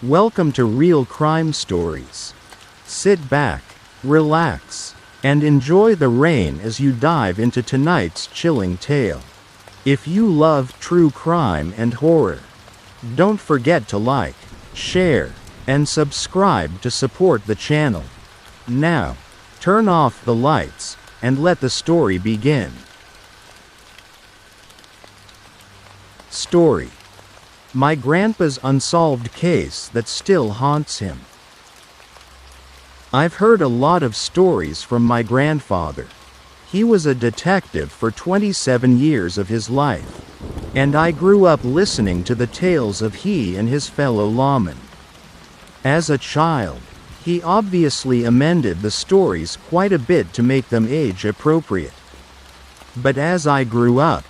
Welcome to Real Crime Stories. Sit back, relax, and enjoy the rain as you dive into tonight's chilling tale. If you love true crime and horror, don't forget to like, share, and subscribe to support the channel. Now, turn off the lights, and let the story begin. Story: My grandpa's unsolved case that still haunts him. I've heard a lot of stories from my grandfather. He was a detective for 27 years of his life, and I grew up listening to the tales of he and his fellow lawmen. As a child, he obviously amended the stories quite a bit to make them age appropriate. But as I grew up,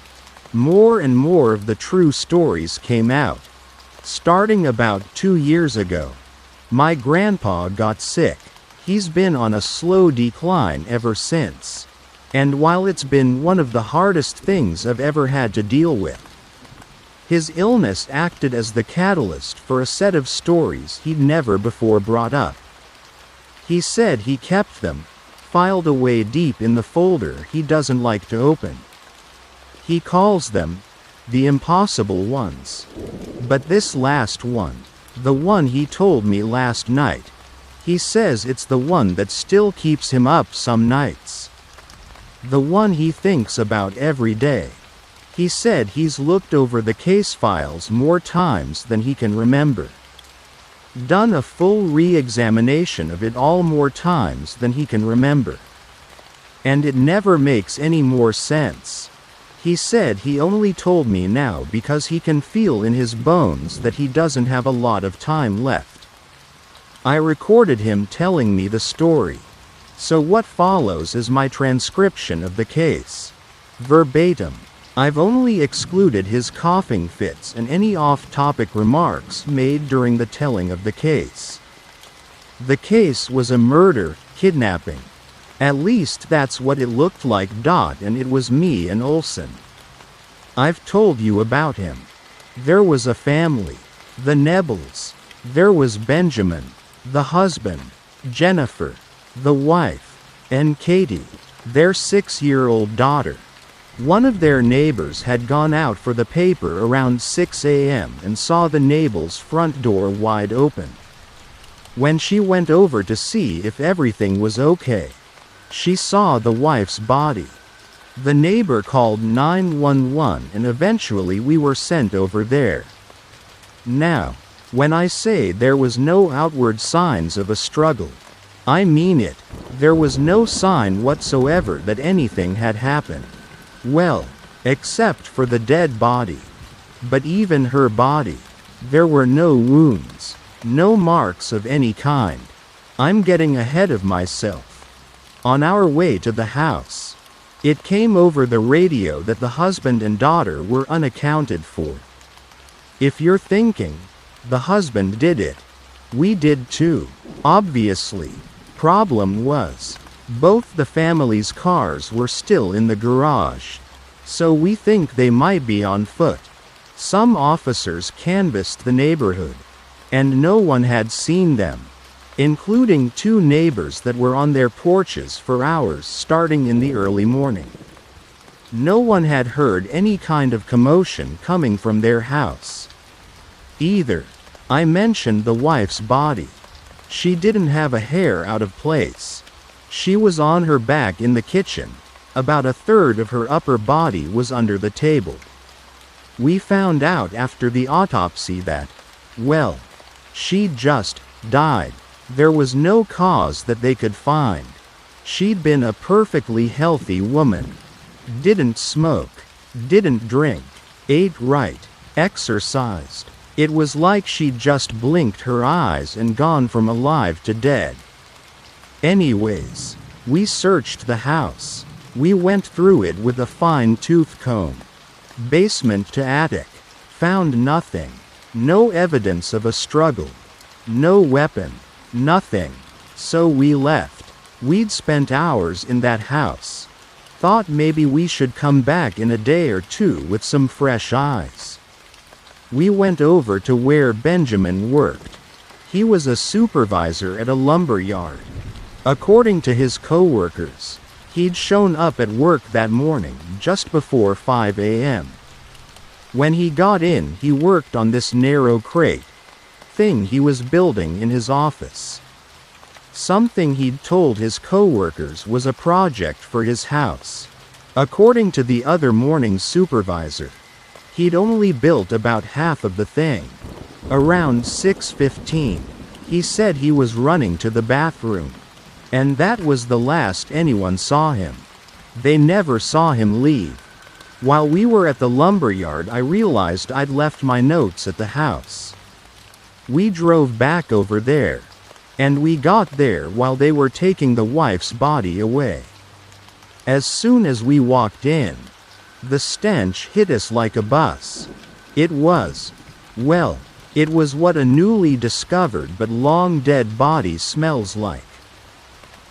more and more of the true stories came out. Starting about 2 years ago, my grandpa got sick. He's been on a slow decline ever since. And while it's been one of the hardest things I've ever had to deal with, his illness acted as the catalyst for a set of stories he'd never before brought up. He said he kept them, filed away deep in the folder he doesn't like to open. He calls them the impossible ones. But this last one, the one he told me last night, he says it's the one that still keeps him up some nights. The one he thinks about every day. He said he's looked over the case files more times than he can remember. Done a full re-examination of it all more times than he can remember. And it never makes any more sense. He said he only told me now because he can feel in his bones that he doesn't have a lot of time left. I recorded him telling me the story. So what follows is my transcription of the case. Verbatim. I've only excluded his coughing fits and any off-topic remarks made during the telling of the case. The case was a murder, kidnapping. At least that's what it looked like. And it was me and Olson. I've told you about him. There was a family. The Nebels. There was Benjamin, the husband, Jennifer, the wife, and Katie, their 6-year-old daughter. One of their neighbors had gone out for the paper around 6 a.m. and saw the Nebels' front door wide open. When she went over to see if everything was okay, she saw the wife's body. The neighbor called 911 and eventually we were sent over there. Now, when I say there was no outward signs of a struggle, I mean it. There was no sign whatsoever that anything had happened. Well, except for the dead body. But even her body, there were no wounds, no marks of any kind. I'm getting ahead of myself. On our way to the house, it came over the radio that the husband and daughter were unaccounted for. If you're thinking, the husband did it, we did too, obviously. Problem was, both the family's cars were still in the garage. So we think they might be on foot. Some officers canvassed the neighborhood, and no one had seen them, including 2 neighbors that were on their porches for hours starting in the early morning. No one had heard any kind of commotion coming from their house either. I mentioned the wife's body. She didn't have a hair out of place. She was on her back in the kitchen. About a third of her upper body was under the table. We found out after the autopsy that, well, she just died. There was no cause that they could find. She'd been a perfectly healthy woman. Didn't smoke, didn't drink, ate right, exercised. It was like she'd just blinked her eyes and gone from alive to dead. Anyways, we searched the house. We went through it with a fine-tooth comb. Basement to attic. Found nothing. No evidence of a struggle. No weapon. Nothing. So we left. We'd spent hours in that house. Thought maybe we should come back in a day or two with some fresh eyes. We went over to where Benjamin worked. He was a supervisor at a lumber yard. According to his coworkers, he'd shown up at work that morning just before 5 a.m. When he got in, he worked on this narrow crate thing he was building in his office. Something he'd told his coworkers was a project for his house. According to the other morning's supervisor, he'd only built about half of the thing. Around 6:15, he said he was running to the bathroom. And that was the last anyone saw him. They never saw him leave. While we were at the lumberyard, I realized I'd left my notes at the house. We drove back over there. And we got there while they were taking the wife's body away. As soon as we walked in, the stench hit us like a bus. It was what a newly discovered but long dead body smells like.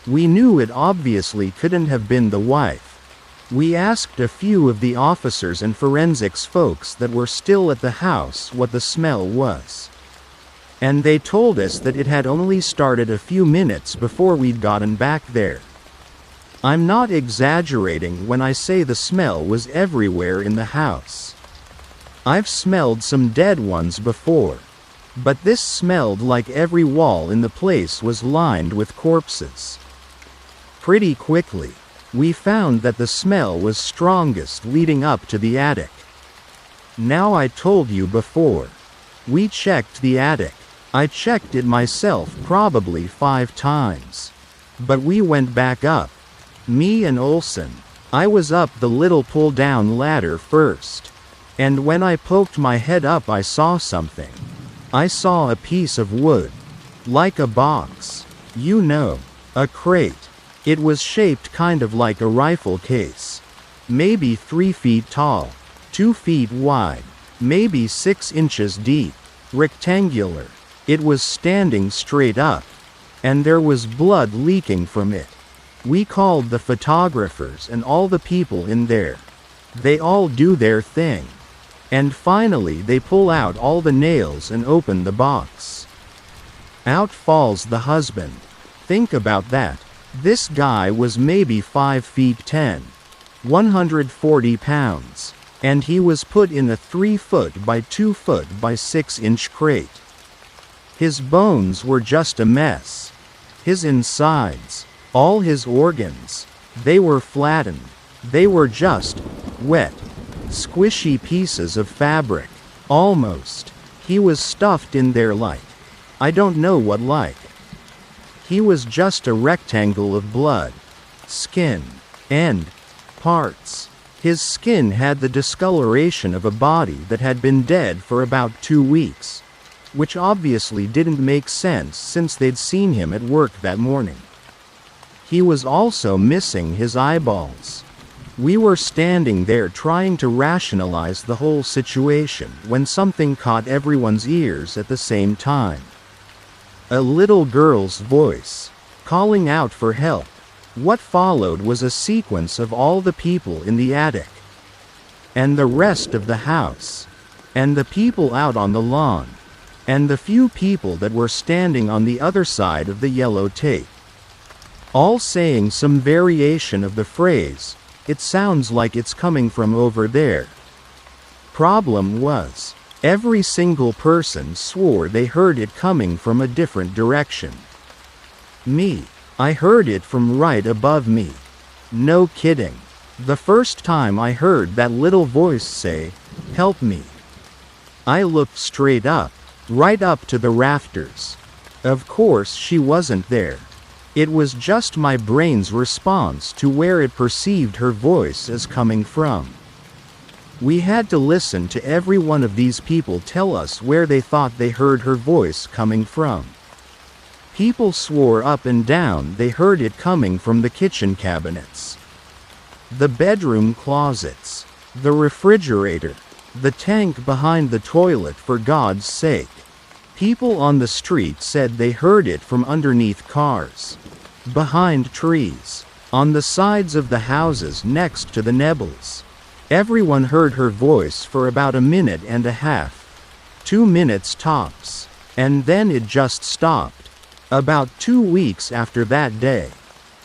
We knew it obviously couldn't have been the wife. We asked a few of the officers and forensics folks that were still at the house what the smell was. And they told us that it had only started a few minutes before we'd gotten back there. I'm not exaggerating when I say the smell was everywhere in the house. I've smelled some dead ones before, but this smelled like every wall in the place was lined with corpses. Pretty quickly, we found that the smell was strongest leading up to the attic. Now, I told you before, we checked the attic. I checked it myself probably 5 times. But we went back up. Me and Olson. I was up the little pull-down ladder first. And when I poked my head up, I saw something. I saw a piece of wood. Like a box. You know, a crate. It was shaped kind of like a rifle case. Maybe 3 feet tall, 2 feet wide, maybe 6 inches deep, rectangular. It was standing straight up, and there was blood leaking from it. We called the photographers and all the people in there. They all do their thing. And finally they pull out all the nails and open the box. Out falls the husband. Think about that. This guy was maybe 5 feet 10, 140 pounds, and he was put in a 3 foot by 2 foot by 6 inch crate. His bones were just a mess. His insides, all his organs, they were flattened. They were just wet, squishy pieces of fabric. Almost. He was stuffed in there like, I don't know what like. He was just a rectangle of blood, skin, and parts. His skin had the discoloration of a body that had been dead for about 2 weeks. Which obviously didn't make sense since they'd seen him at work that morning. He was also missing his eyeballs. We were standing there trying to rationalize the whole situation when something caught everyone's ears at the same time. A little girl's voice, calling out for help. What followed was a sequence of all the people in the attic, and the rest of the house, and the people out on the lawn, and the few people that were standing on the other side of the yellow tape. All saying some variation of the phrase, "It sounds like it's coming from over there." Problem was, every single person swore they heard it coming from a different direction. Me, I heard it from right above me. No kidding. The first time I heard that little voice say, "Help me," I looked straight up, right up to the rafters. Of course she wasn't there. It was just my brain's response to where it perceived her voice as coming from. We had to listen to every one of these people tell us where they thought they heard her voice coming from. People swore up and down they heard it coming from the kitchen cabinets, the bedroom closets, the refrigerator, the tank behind the toilet, for God's sake. People on the street said they heard it from underneath cars, behind trees, on the sides of the houses next to the Nebels. Everyone heard her voice for about a minute and a half. 2 minutes tops. And then it just stopped. About 2 weeks after that day,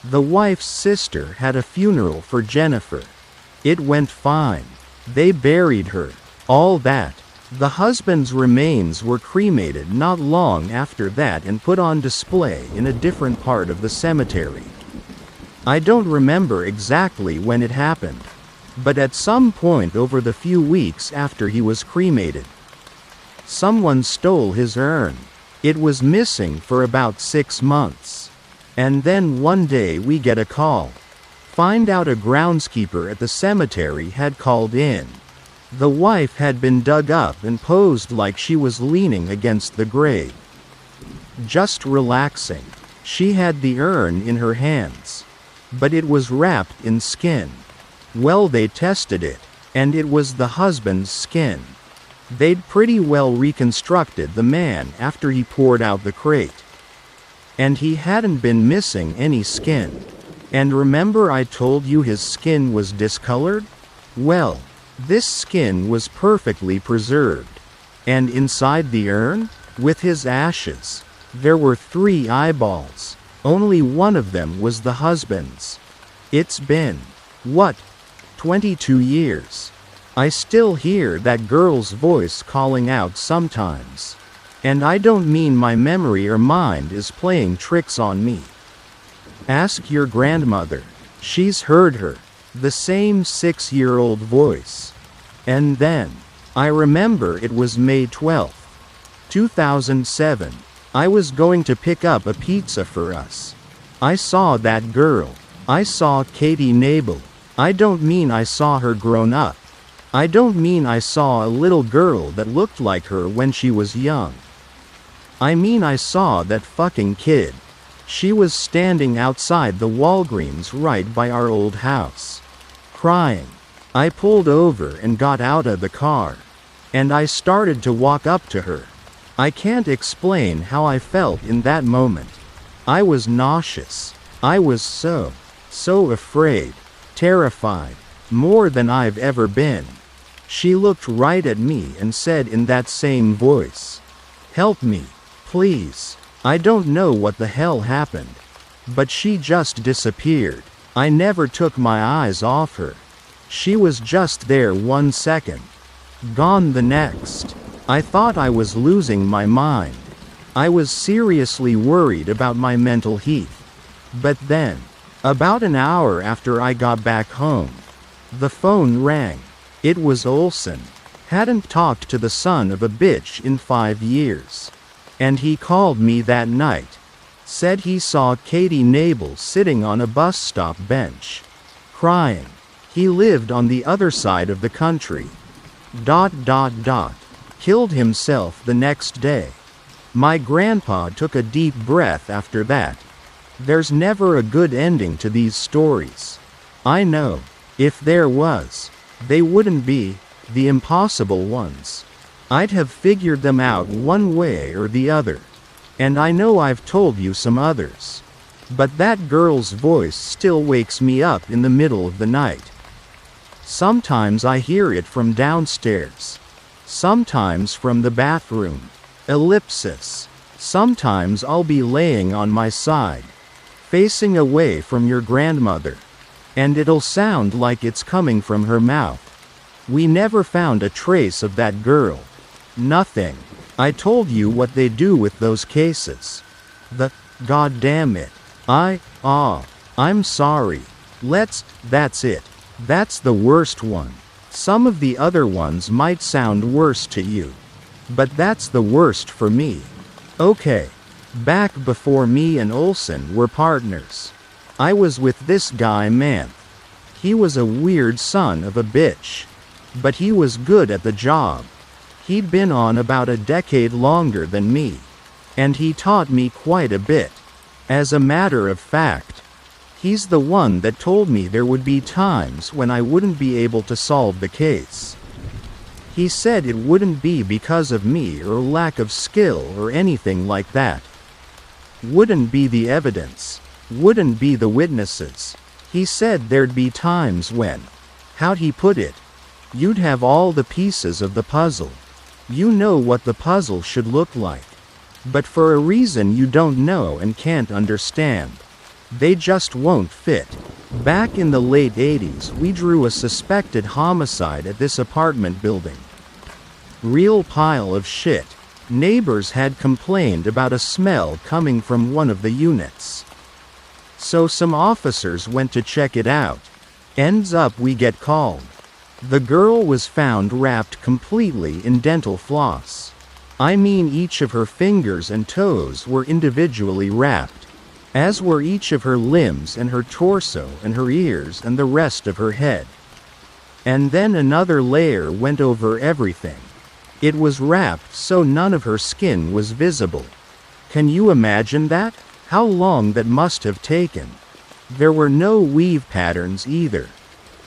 the wife's sister had a funeral for Jennifer. It went fine. They buried her. All that. The husband's remains were cremated not long after that and put on display in a different part of the cemetery. I don't remember exactly when it happened, but at some point over the few weeks after he was cremated, someone stole his urn. It was missing for about 6 months. And then one day we get a call. Find out a groundskeeper at the cemetery had called in. The wife had been dug up and posed like she was leaning against the grave, just relaxing. She had the urn in her hands, but it was wrapped in skin. Well, they tested it, and it was the husband's skin. They'd pretty well reconstructed the man after he poured out the crate. And he hadn't been missing any skin. And remember I told you his skin was discolored? Well, this skin was perfectly preserved. And inside the urn, with his ashes, there were 3 eyeballs. Only one of them was the husband's. It's been, what, 22 years. I still hear that girl's voice calling out sometimes. And I don't mean my memory or mind is playing tricks on me. Ask your grandmother. She's heard her. The same 6-year-old voice. And then, I remember it was May 12th, 2007. I was going to pick up a pizza for us. I saw that girl. I saw Katie Nabel. I don't mean I saw her grown up. I don't mean I saw a little girl that looked like her when she was young. I mean I saw that fucking kid. She was standing outside the Walgreens right by our old house, crying. I pulled over and got out of the car. And I started to walk up to her. I can't explain how I felt in that moment. I was nauseous. I was so afraid, terrified, more than I've ever been. She looked right at me and said in that same voice, "Help me, please. I don't know what the hell happened." But she just disappeared. I never took my eyes off her. She was just there 1 second, gone the next. I thought I was losing my mind. I was seriously worried about my mental health. But then, about an hour after I got back home, the phone rang. It was Olson. Hadn't talked to the son of a bitch in 5 years. And he called me that night. Said he saw Katie Nabel sitting on a bus stop bench, crying. He lived on the other side of the country. ... Killed himself the next day. My grandpa took a deep breath after that. There's never a good ending to these stories. I know. If there was, they wouldn't be the impossible ones. I'd have figured them out one way or the other. And I know I've told you some others. But that girl's voice still wakes me up in the middle of the night. Sometimes I hear it from downstairs. Sometimes from the bathroom. Ellipsis. Sometimes I'll be laying on my side, facing away from your grandmother. And it'll sound like it's coming from her mouth. We never found a trace of that girl. Nothing. I told you what they do with those cases. God damn it. I'm sorry. That's it. That's the worst one. Some of the other ones might sound worse to you. But that's the worst for me. Okay. Back before me and Olson were partners, I was with this guy Manth. He was a weird son of a bitch. But he was good at the job. He'd been on about a decade longer than me. And he taught me quite a bit. As a matter of fact, he's the one that told me there would be times when I wouldn't be able to solve the case. He said it wouldn't be because of me or lack of skill or anything like that. Wouldn't be the evidence. Wouldn't be the witnesses. He said there'd be times when, how'd he put it? You'd have all the pieces of the puzzle. You know what the puzzle should look like. But for a reason you don't know and can't understand. They just won't fit. Back in the late 80s, we drew a suspected homicide at this apartment building. Real pile of shit. Neighbors had complained about a smell coming from one of the units. So some officers went to check it out. Ends up we get called. The girl was found wrapped completely in dental floss. I mean, each of her fingers and toes were individually wrapped, as were each of her limbs and her torso and her ears and the rest of her head. And then another layer went over everything. It was wrapped so none of her skin was visible. Can you imagine that? How long that must have taken. There were no weave patterns either.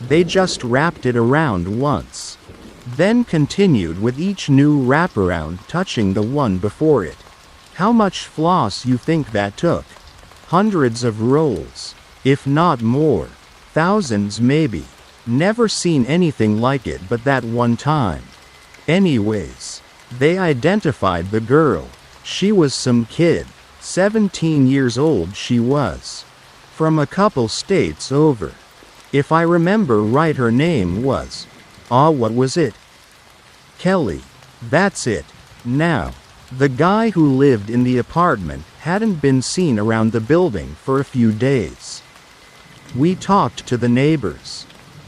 They just wrapped it around once, then continued with each new wraparound touching the one before it. How much floss you think that took? Hundreds of rolls, if not more. Thousands maybe. Never seen anything like it but that one time. Anyways, they identified the girl. She was some kid, 17 years old she was, from a couple states over. If I remember right, her name was, what was it? Kelly. That's it. Now, the guy who lived in the apartment hadn't been seen around the building for a few days. We talked to the neighbors,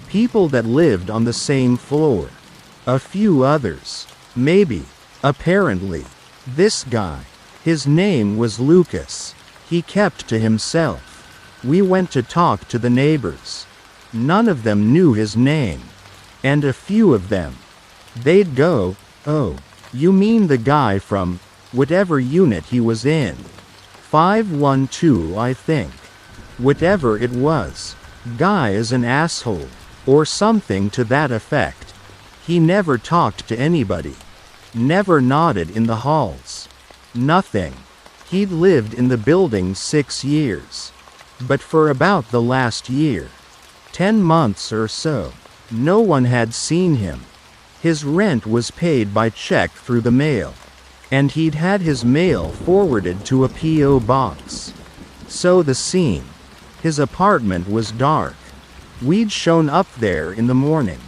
people that lived on the same floor, a few others, maybe. Apparently, this guy, his name was Lucas. He kept to himself. We went to talk to the neighbors. None of them knew his name. And a few of them, they'd go, "Oh, you mean the guy from whatever unit he was in. 512, I think. Whatever it was. Guy is an asshole." Or something to that effect. He never talked to anybody. Never nodded in the halls. Nothing. He'd lived in the building 6 years. But for about the last year, 10 months or so, no one had seen him. His rent was paid by check through the mail, and he'd had his mail forwarded to a P.O. box. So the scene. His apartment was dark. We'd shown up there in the morning,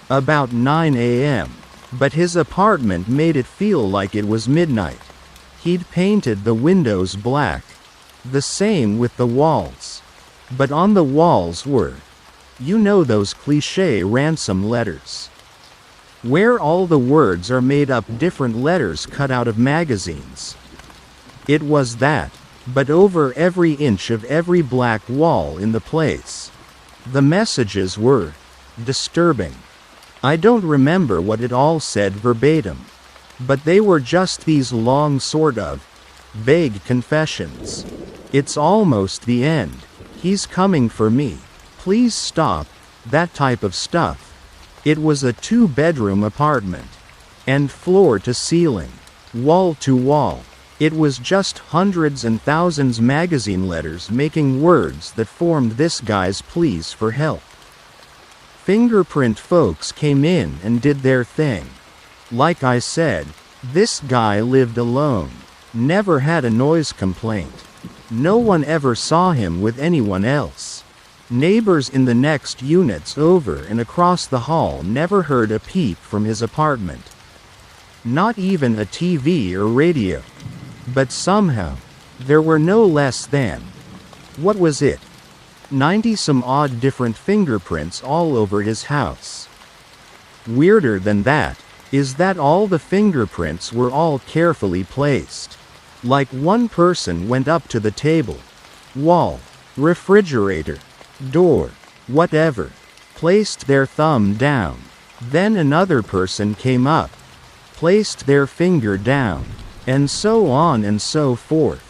about 9 a.m., but his apartment made it feel like it was midnight. He'd painted the windows black. The same with the walls. But on the walls were, you know, those cliché ransom letters, where all the words are made up different letters cut out of magazines. It was that, but over every inch of every black wall in the place. The messages were disturbing. I don't remember what it all said verbatim, but they were just these long sort of vague confessions. "It's almost the end. He's coming for me. Please stop." That type of stuff. It was a 2-bedroom apartment. And floor to ceiling, wall to wall, it was just hundreds and thousands magazine letters making words that formed this guy's pleas for help. Fingerprint folks came in and did their thing. Like I said, this guy lived alone. Never had a noise complaint. No one ever saw him with anyone else. Neighbors in the next units over and across the hall never heard a peep from his apartment. Not even a TV or radio. But somehow, there were no less than, what was it, 90-some odd different fingerprints all over his house. Weirder than that is that all the fingerprints were all carefully placed. Like one person went up to the table, wall, refrigerator, door, whatever, placed their thumb down. Then another person came up, placed their finger down, and so on and so forth.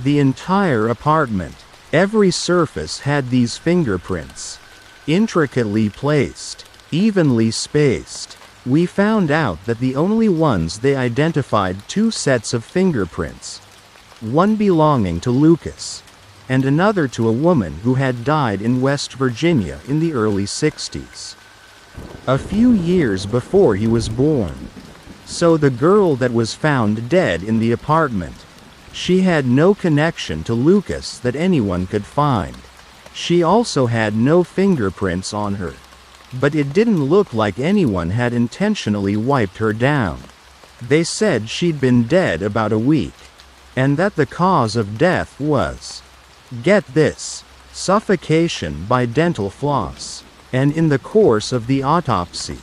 The entire apartment, every surface had these fingerprints. Intricately placed, evenly spaced. We found out that the only ones they identified 2 sets of fingerprints. One belonging to Lucas, and another to a woman who had died in West Virginia in the early 60s. A few years before he was born. So the girl that was found dead in the apartment, she had no connection to Lucas that anyone could find. She also had no fingerprints on her. But it didn't look like anyone had intentionally wiped her down. They said she'd been dead about a week, and that the cause of death was, get this, suffocation by dental floss. And in the course of the autopsy,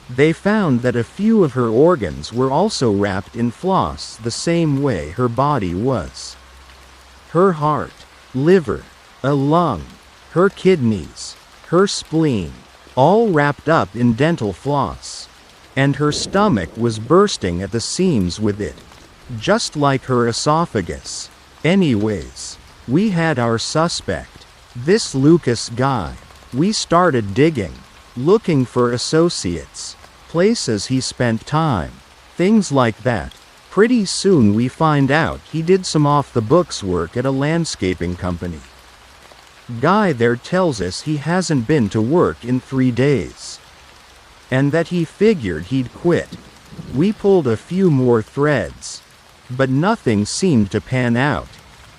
they found that a few of her organs were also wrapped in floss the same way her body was. Her heart, liver, a lung, her kidneys, her spleen, all wrapped up in dental floss. And her stomach was bursting at the seams with it, just like her esophagus. Anyways, we had our suspect, this Lucas guy. We started digging, looking for associates, places he spent time, things like that. Pretty soon we find out he did some off-the-books work at a landscaping company. Guy there tells us he hasn't been to work in 3 days. And that he figured he'd quit. We pulled a few more threads. But nothing seemed to pan out.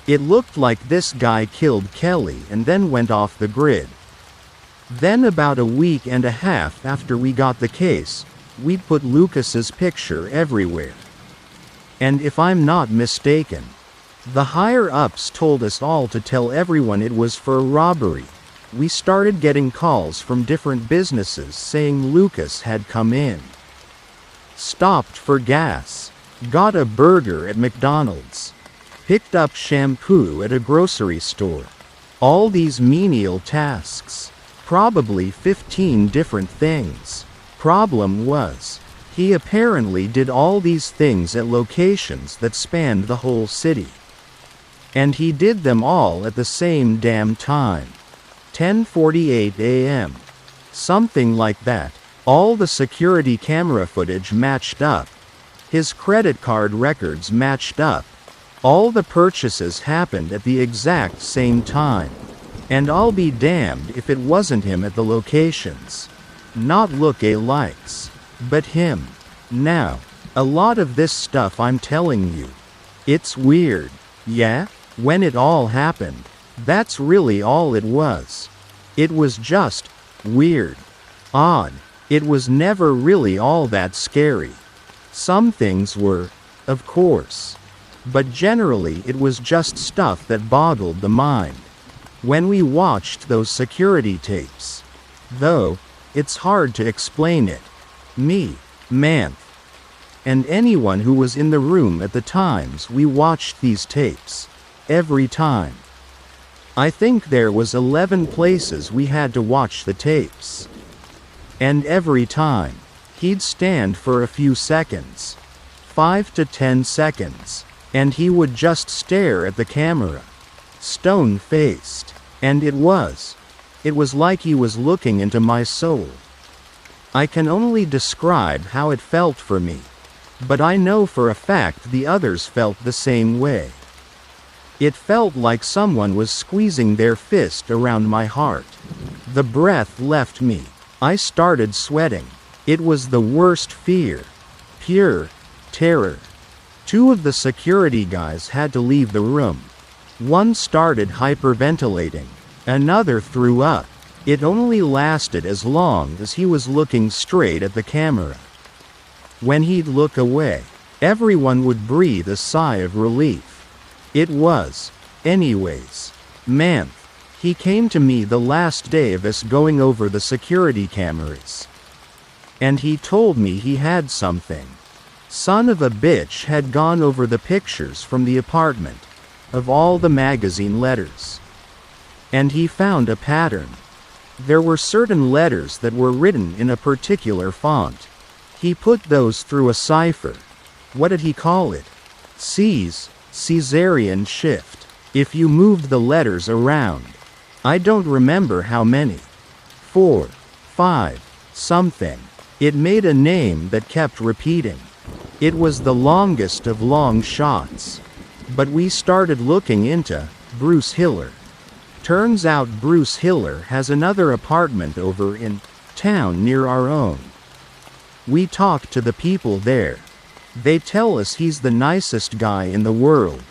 It looked like this guy killed Kelly and then went off the grid. Then about a week and a half after we got the case, we put Lucas's picture everywhere. And if I'm not mistaken, the higher-ups told us all to tell everyone it was for a robbery. We started getting calls from different businesses saying Lucas had come in, stopped for gas, got a burger at McDonald's, picked up shampoo at a grocery store. All these menial tasks. Probably 15 different things. Problem was, he apparently did all these things at locations that spanned the whole city. And he did them all at the same damn time. 10:48 a.m. Something like that. All the security camera footage matched up. His credit card records matched up. All the purchases happened at the exact same time. And I'll be damned if it wasn't him at the locations. Not look-alikes, but him. Now, a lot of this stuff I'm telling you, it's weird, yeah? When it all happened, that's really all it was. It was just weird, odd. It was never really all that scary. Some things were, of course. But generally it was just stuff that boggled the mind. When we watched those security tapes. Though, it's hard to explain it. Me, Manth, and anyone who was in the room at the times we watched these tapes. Every time. I think there was 11 places we had to watch the tapes. And every time, he'd stand for a few seconds. 5 to 10 seconds. And he would just stare at the camera. Stone-faced. And it was like he was looking into my soul. I can only describe how it felt for me. But I know for a fact the others felt the same way. It felt like someone was squeezing their fist around my heart. The breath left me. I started sweating. It was the worst fear. Pure terror. 2 of the security guys had to leave the room. One started hyperventilating. Another threw up. It only lasted as long as he was looking straight at the camera. When he'd look away, everyone would breathe a sigh of relief. It was, anyways, Manth. He came to me the last day of us going over the security cameras. And he told me he had something. Son of a bitch had gone over the pictures from the apartment, of all the magazine letters. And he found a pattern. There were certain letters that were written in a particular font. He put those through a cipher. What did he call it? C's, Caesarean shift. If you moved the letters around. I don't remember how many. 4, 5, something. It made a name that kept repeating. It was the longest of long shots. But we started looking into Bruce Hiller. Turns out Bruce Hiller has another apartment over in town near our own. We talk to the people there. They tell us he's the nicest guy in the world.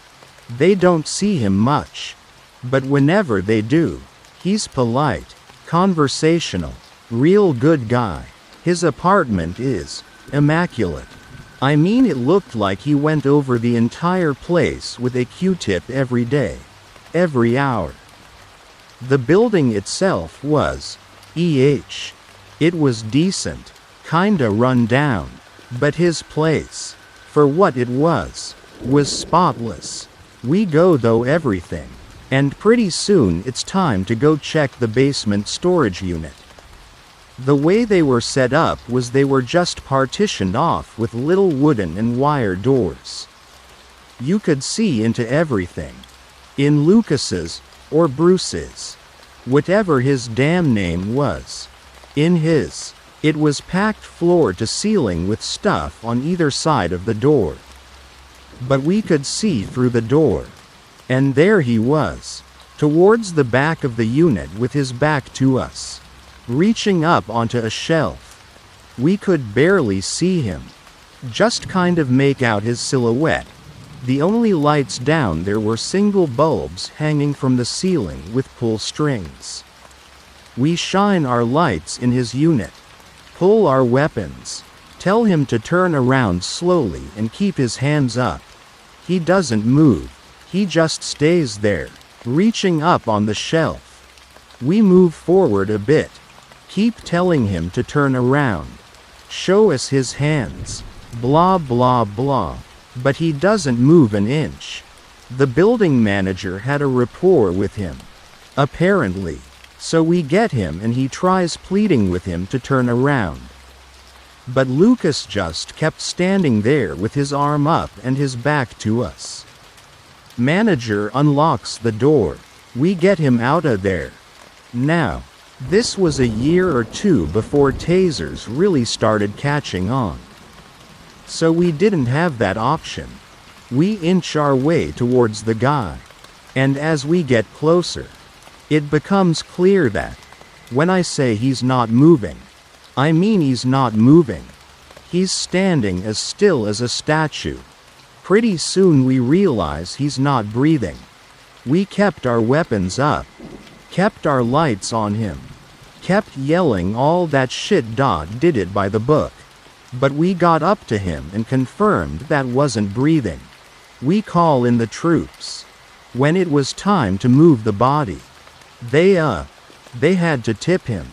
They don't see him much. But whenever they do, he's polite, conversational, real good guy. His apartment is immaculate. I mean, it looked like he went over the entire place with a Q-tip every day, every hour. The building itself was it was decent, kinda run down, but his place, for what it was spotless. We go though everything, and pretty soon it's time to go check the basement storage unit. The way they were set up was they were just partitioned off with little wooden and wire doors. You could see into everything. In Lucas's, or Bruce's, whatever his damn name was. In his, it was packed floor to ceiling with stuff on either side of the door. But we could see through the door. And there he was, towards the back of the unit with his back to us, reaching up onto a shelf. We could barely see him. Just kind of make out his silhouette. The only lights down there were single bulbs hanging from the ceiling with pull strings. We shine our lights in his unit, pull our weapons, tell him to turn around slowly and keep his hands up. He doesn't move, he just stays there, reaching up on the shelf. We move forward a bit, keep telling him to turn around, show us his hands, blah blah blah. But he doesn't move an inch. The building manager had a rapport with him, apparently, so we get him and he tries pleading with him to turn around. But Lucas just kept standing there with his arm up and his back to us. Manager unlocks the door. We get him out of there. Now, this was a year or two before tasers really started catching on. So we didn't have that option. We inch our way towards the guy. And as we get closer, it becomes clear that, when I say he's not moving, I mean he's not moving. He's standing as still as a statue. Pretty soon we realize he's not breathing. We kept our weapons up, kept our lights on him, kept yelling all that shit. Did it by the book. But we got up to him and confirmed that wasn't breathing. We call in the troops. When it was time to move the body, they had to tip him.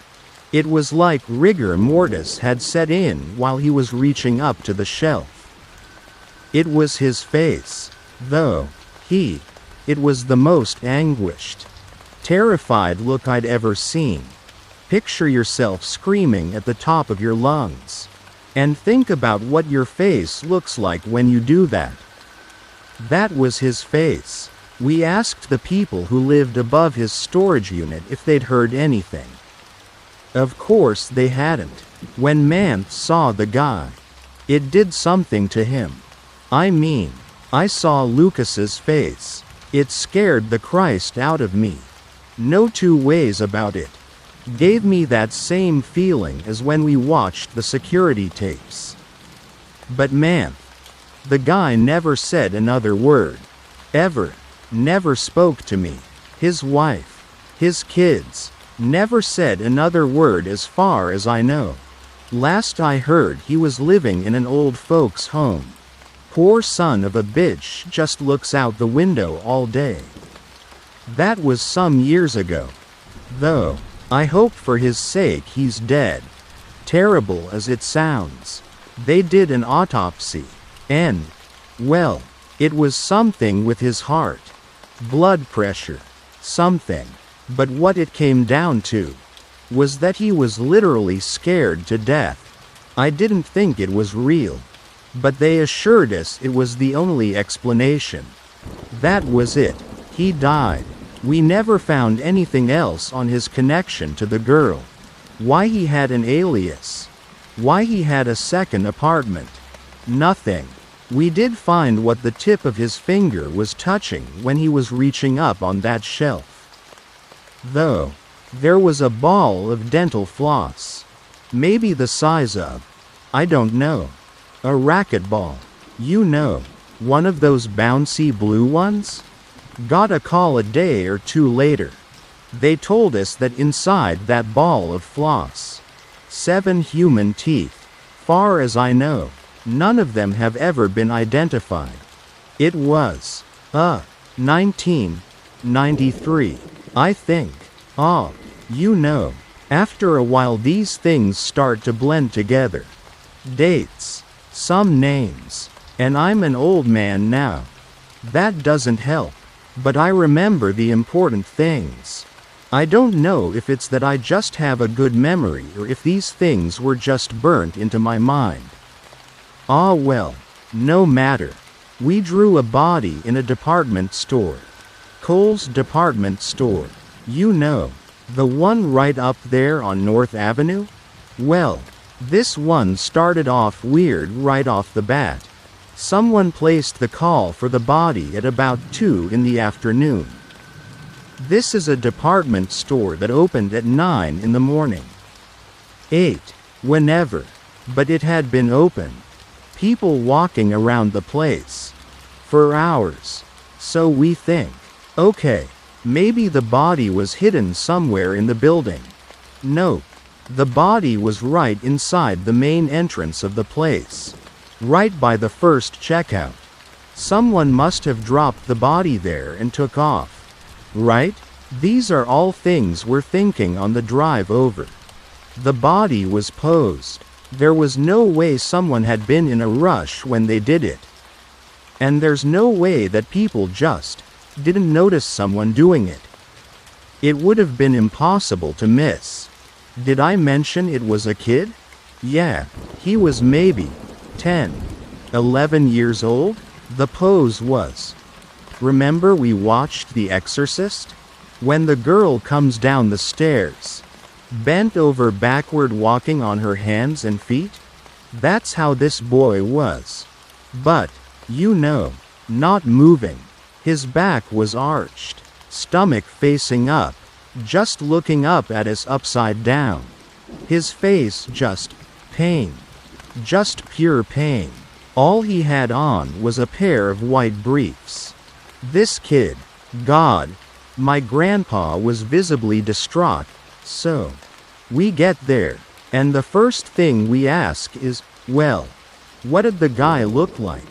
It was like rigor mortis had set in while he was reaching up to the shelf. It was his face, though. It was the most anguished, terrified look I'd ever seen. Picture yourself screaming at the top of your lungs. And think about what your face looks like when you do that. That was his face. We asked the people who lived above his storage unit if they'd heard anything. Of course they hadn't. When Mance saw the guy, it did something to him. I mean, I saw Lucas's face. It scared the Christ out of me. No two ways about it. Gave me that same feeling as when we watched the security tapes. But man, the guy never said another word. Ever. Never spoke to me. His wife. His kids. Never said another word as far as I know. Last I heard he was living in an old folks' home. Poor son of a bitch just looks out the window all day. That was some years ago. Though. I hope for his sake he's dead. Terrible as it sounds. They did an autopsy. And, well, it was something with his heart. Blood pressure. Something. But what it came down to was that he was literally scared to death. I didn't think it was real. But they assured us it was the only explanation. That was it. He died. We never found anything else on his connection to the girl. Why he had an alias. Why he had a second apartment. Nothing. We did find what the tip of his finger was touching when he was reaching up on that shelf. Though, there was a ball of dental floss. Maybe the size of I don't know. A racquetball. You know. One of those bouncy blue ones? Got a call a day or two later. They told us that inside that ball of floss, 7 human teeth. Far as I know, none of them have ever been identified. It was, 1993, I think. You know, after a while these things start to blend together. Dates, some names, and I'm an old man now. That doesn't help, but I remember the important things. I don't know if it's that I just have a good memory or if these things were just burnt into my mind. Ah well, no matter. We drew a body in a department store. Kohl's department store. You know, the one right up there on North Avenue? Well, this one started off weird right off the bat. Someone placed the call for the body at about 2 in the afternoon. This is a department store that opened at 9 in the morning. 8, whenever. But it had been open. People walking around the place. For hours. So we think, okay, maybe the body was hidden somewhere in the building. Nope. The body was right inside the main entrance of the place. Right by the first checkout. Someone must have dropped the body there and took off. Right? These are all things we're thinking on the drive over. The body was posed. There was no way someone had been in a rush when they did it. And there's no way that people just didn't notice someone doing it. It would have been impossible to miss. Did I mention it was a kid? Yeah, he was maybe 10, 11 years old. The pose was. Remember we watched The Exorcist? When the girl comes down the stairs, bent over backward walking on her hands and feet? That's how this boy was. But, you know, not moving. His back was arched, stomach facing up, just looking up at us upside down. His face just pain. Just pure pain. All he had on was a pair of white briefs. This kid, God, my grandpa was visibly distraught, so we get there, and the first thing we ask is, well, what did the guy look like?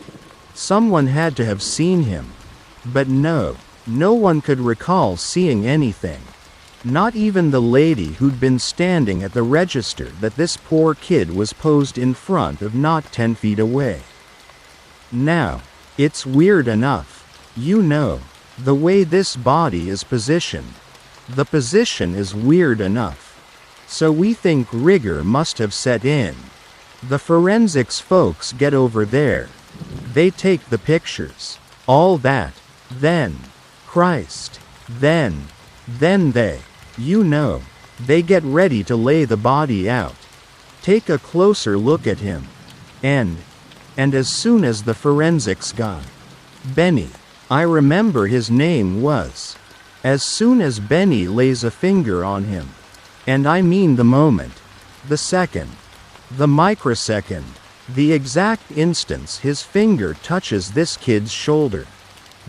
Someone had to have seen him. But no one could recall seeing anything. Not even the lady who'd been standing at the register that this poor kid was posed in front of not 10 feet away. Now, it's weird enough, you know, the way this body is positioned. The position is weird enough. So we think rigor must have set in. The forensics folks get over there. They take the pictures. All that. Then. Christ. Then they, you know, they get ready to lay the body out. Take a closer look at him. And as soon as the forensics guy, Benny, I remember his name was, as soon as Benny lays a finger on him, and I mean the moment, the second, the microsecond, the exact instance his finger touches this kid's shoulder,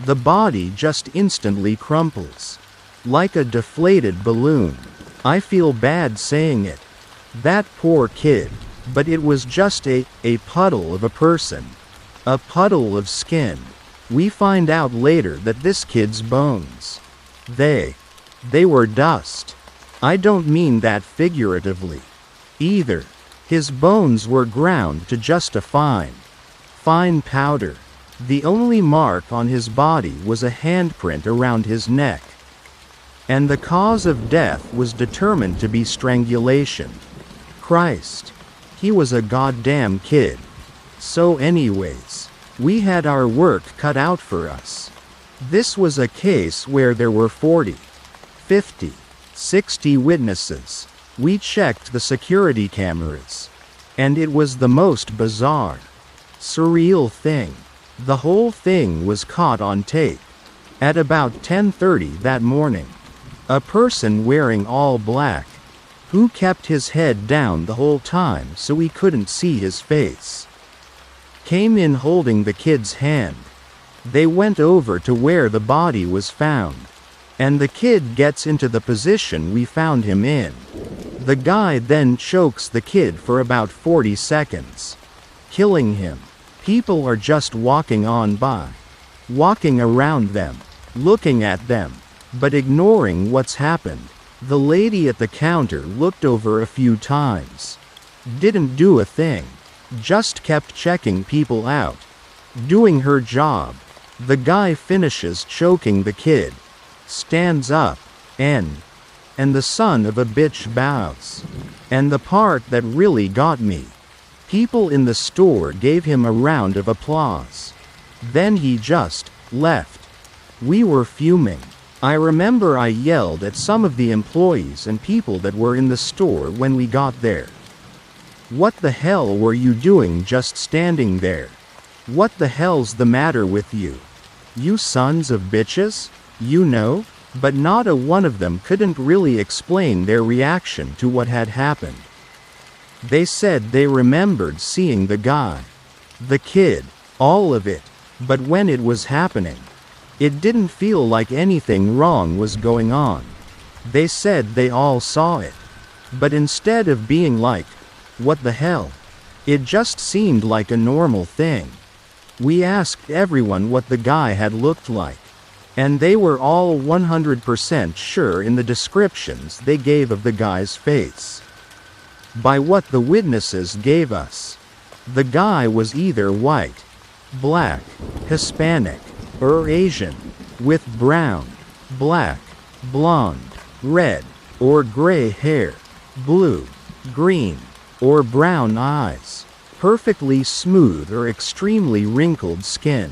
the body just instantly crumples. Like a deflated balloon. I feel bad saying it. That poor kid. But it was just a puddle of a person. A puddle of skin. We find out later that this kid's bones. They were dust. I don't mean that figuratively. Either. His bones were ground to just a fine powder. The only mark on his body was a handprint around his neck. And the cause of death was determined to be strangulation. Christ. He was a goddamn kid. So anyways, we had our work cut out for us. This was a case where there were 40, 50, 60 witnesses. We checked the security cameras. And it was the most bizarre, surreal thing. The whole thing was caught on tape. At about 10:30 that morning. A person wearing all black. who kept his head down the whole time so we couldn't see his face. Came in holding the kid's hand. They went over to where the body was found. And the kid gets into the position we found him in. The guy then chokes the kid for about 40 seconds, killing him. People are just walking on by, walking around them, looking at them, but ignoring what's happened. The lady at the counter looked over a few times. Didn't do a thing. Just kept checking people out. Doing her job. The guy finishes choking the kid. Stands up. And the son of a bitch bows. And the part that really got me. People in the store gave him a round of applause. Then he just left. We were fuming. I remember I yelled at some of the employees and people that were in the store when we got there. What the hell were you doing just standing there? What the hell's the matter with you? You sons of bitches? You know? But not a one of them couldn't really explain their reaction to what had happened. They said they remembered seeing the guy, the kid, all of it, but when it was happening, it didn't feel like anything wrong was going on. They said they all saw it. But instead of being like, what the hell? It just seemed like a normal thing. We asked everyone what the guy had looked like. And they were all 100% sure in the descriptions they gave of the guy's face. By what the witnesses gave us. The guy was either white, black, Hispanic, or Asian, with brown, black, blonde, red, or gray hair, blue, green, or brown eyes, perfectly smooth or extremely wrinkled skin,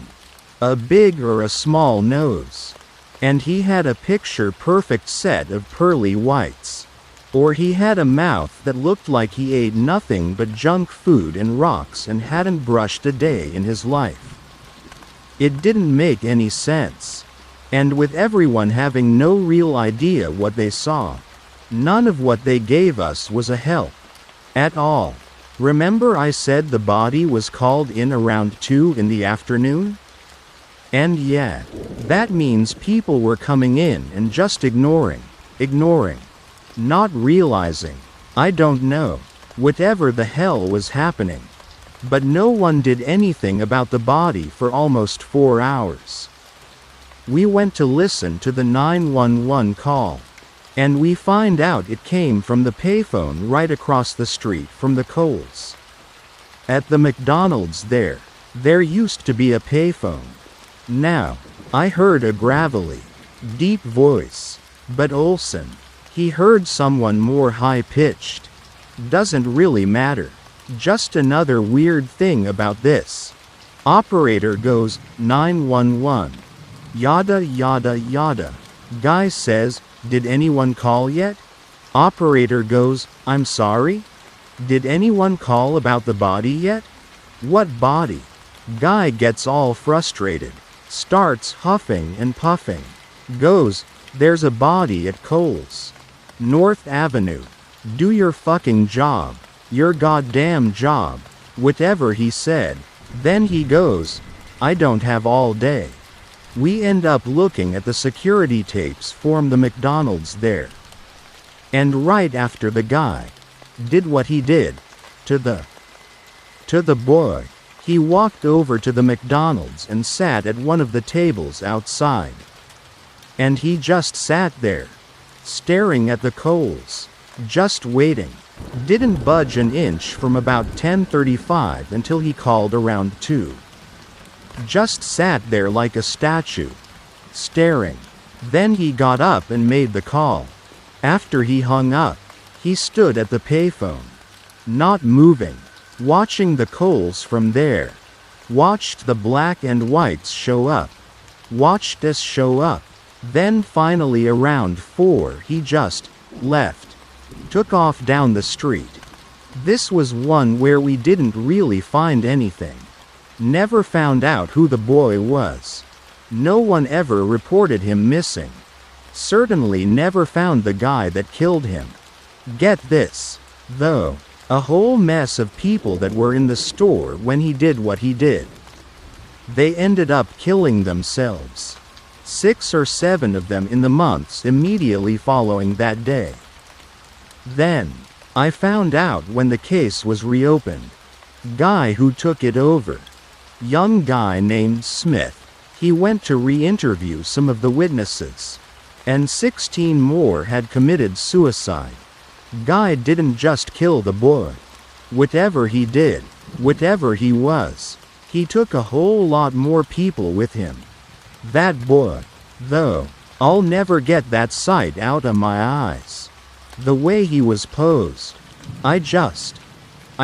a big or a small nose, and he had a picture-perfect set of pearly whites. Or he had a mouth that looked like he ate nothing but junk food and rocks and hadn't brushed a day in his life. It didn't make any sense. And with everyone having no real idea what they saw, none of what they gave us was a help. At all. Remember I said the body was called in around 2 in the afternoon? And yeah, that means people were coming in and just ignoring. Not realizing, I don't know, whatever the hell was happening. But no one did anything about the body for almost 4 hours. We went to listen to the 911 call. And we find out it came from the payphone right across the street from the Kohl's. At the McDonald's there used to be a payphone. Now, I heard a gravelly, deep voice, but Olsen, he heard someone more high-pitched. Doesn't really matter. Just another weird thing about this. Operator goes, 911. Yada yada yada. Guy says, did anyone call yet? Operator goes, I'm sorry? Did anyone call about the body yet? What body? Guy gets all frustrated. Starts huffing and puffing. Goes, there's a body at Kohl's. North Avenue. Do your fucking job. Your goddamn job. Whatever he said. Then he goes, I don't have all day. We end up looking at the security tapes from the McDonald's there. And right after the guy did what he did to the boy, he walked over to the McDonald's and sat at one of the tables outside. And he just sat there, staring at the Kohl's, just waiting. Didn't budge an inch from about 10:35 until he called around 2. Just sat there like a statue, staring. Then he got up and made the call. After he hung up, he stood at the payphone, not moving, watching the Kohl's from there. Watched the black and whites show up. Watched us show up. Then finally around 4 he just left. Took off down the street. This was one where we didn't really find anything. Never found out who the boy was. No one ever reported him missing. Certainly never found the guy that killed him. Get this, though. A whole mess of people that were in the store when he did what he did. They ended up killing themselves. 6 or 7 of them in the months immediately following that day. Then, I found out when the case was reopened. Guy who took it over. Young guy named Smith. He went to re-interview some of the witnesses. And 16 more had committed suicide. Guy didn't just kill the boy. Whatever he did, whatever he was, he took a whole lot more people with him. That boy, though, I'll never get that sight out of my eyes. The way he was posed. I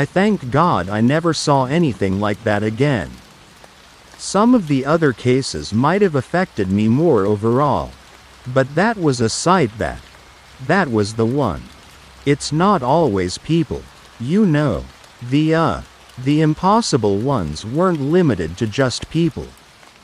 thank God I never saw anything like that again. Some of the other cases might have affected me more overall. But that was a sight that was the one. It's not always people, you know. The impossible ones weren't limited to just people.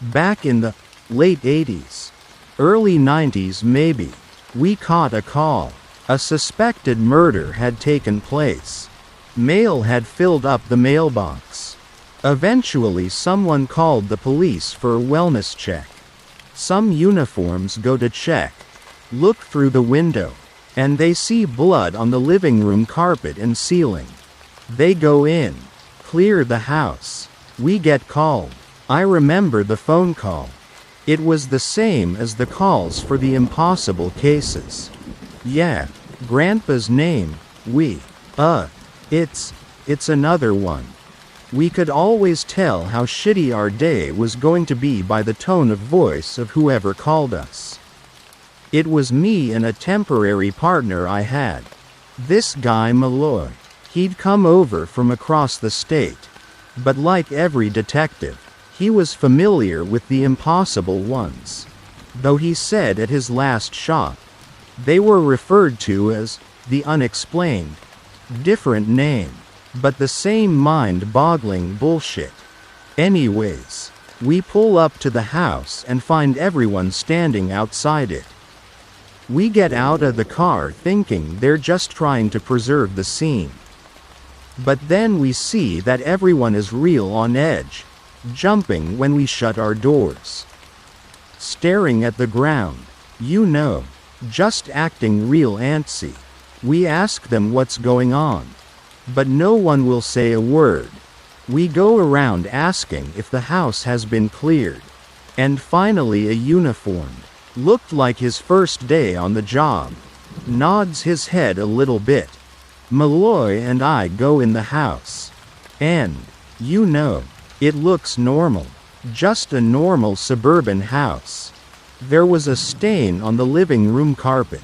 Back in the late 80s, early 90s maybe, we caught a call. A suspected murder had taken place. Mail had filled up the mailbox. Eventually someone called the police for a wellness check. Some uniforms go to check, look through the window, and they see blood on the living room carpet and ceiling. They go in, clear the house. We get called. I remember the phone call. It was the same as the calls for the impossible cases. Yeah, Grandpa's name, it's another one. We could always tell how shitty our day was going to be by the tone of voice of whoever called us. It was me and a temporary partner I had. This guy Malloy. He'd come over from across the state. But like every detective, he was familiar with the impossible ones. Though he said at his last shop, they were referred to as the unexplained. Different name. But the same mind-boggling bullshit. Anyways, we pull up to the house and find everyone standing outside it. We get out of the car thinking they're just trying to preserve the scene. But then we see that everyone is real on edge, jumping when we shut our doors. Staring at the ground, you know, just acting real antsy. We ask them what's going on. But no one will say a word. We go around asking if the house has been cleared. And finally a uniformed, looked like his first day on the job, nods his head a little bit. Malloy and I go in the house. And, you know, it looks normal. Just a normal suburban house. There was a stain on the living room carpet.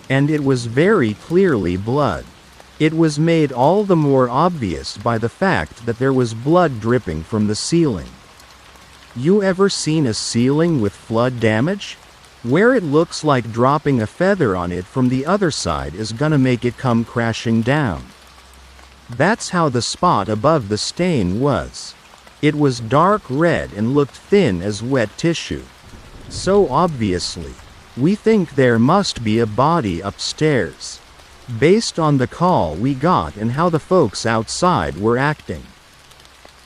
And it was very clearly blood. It was made all the more obvious by the fact that there was blood dripping from the ceiling. You ever seen a ceiling with flood damage? Where it looks like dropping a feather on it from the other side is gonna make it come crashing down. That's how the spot above the stain was. It was dark red and looked thin as wet tissue. So obviously, we think there must be a body upstairs. Based on the call we got and how the folks outside were acting.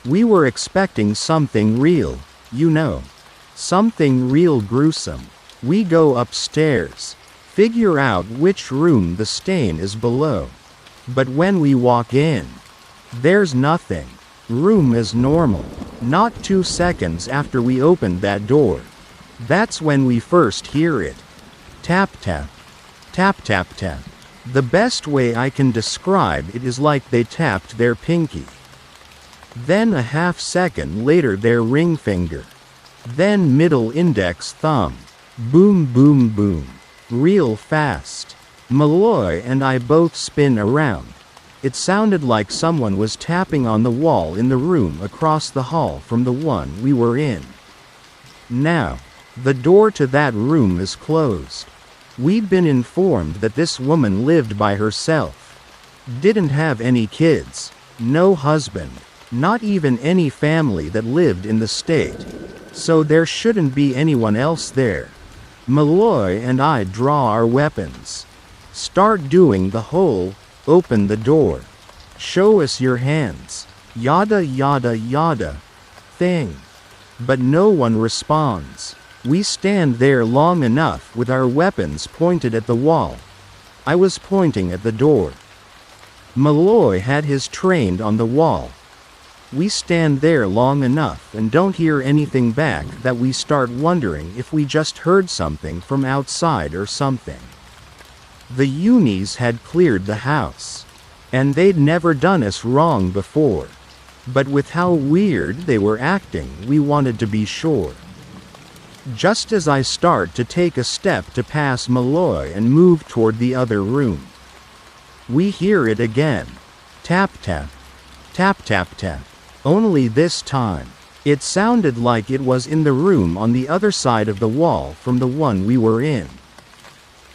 We were expecting something real, you know. Something real gruesome. We go upstairs, figure out which room the stain is below. But when we walk in, there's nothing. Room is normal. Not 2 seconds after we opened that door. That's when we first hear it. Tap tap. Tap tap tap. The best way I can describe it is like they tapped their pinky. Then a half second later their ring finger. Then middle index thumb. Boom boom boom. Real fast. Malloy and I both spin around. It sounded like someone was tapping on the wall in the room across the hall from the one we were in. Now, the door to that room is closed. We'd been informed that this woman lived by herself. Didn't have any kids, no husband, not even any family that lived in the state. So there shouldn't be anyone else there. Malloy and I draw our weapons. Start doing the whole, open the door. Show us your hands. Yada yada yada. Thing. But no one responds. We stand there long enough with our weapons pointed at the wall. I was pointing at the door. Malloy had his trained on the wall. We stand there long enough and don't hear anything back that we start wondering if we just heard something from outside or something. The unis had cleared the house. And they'd never done us wrong before. But with how weird they were acting, we wanted to be sure. Just as I start to take a step to pass Malloy and move toward the other room, we hear it again. Tap tap. Tap tap tap. Only this time, it sounded like it was in the room on the other side of the wall from the one we were in.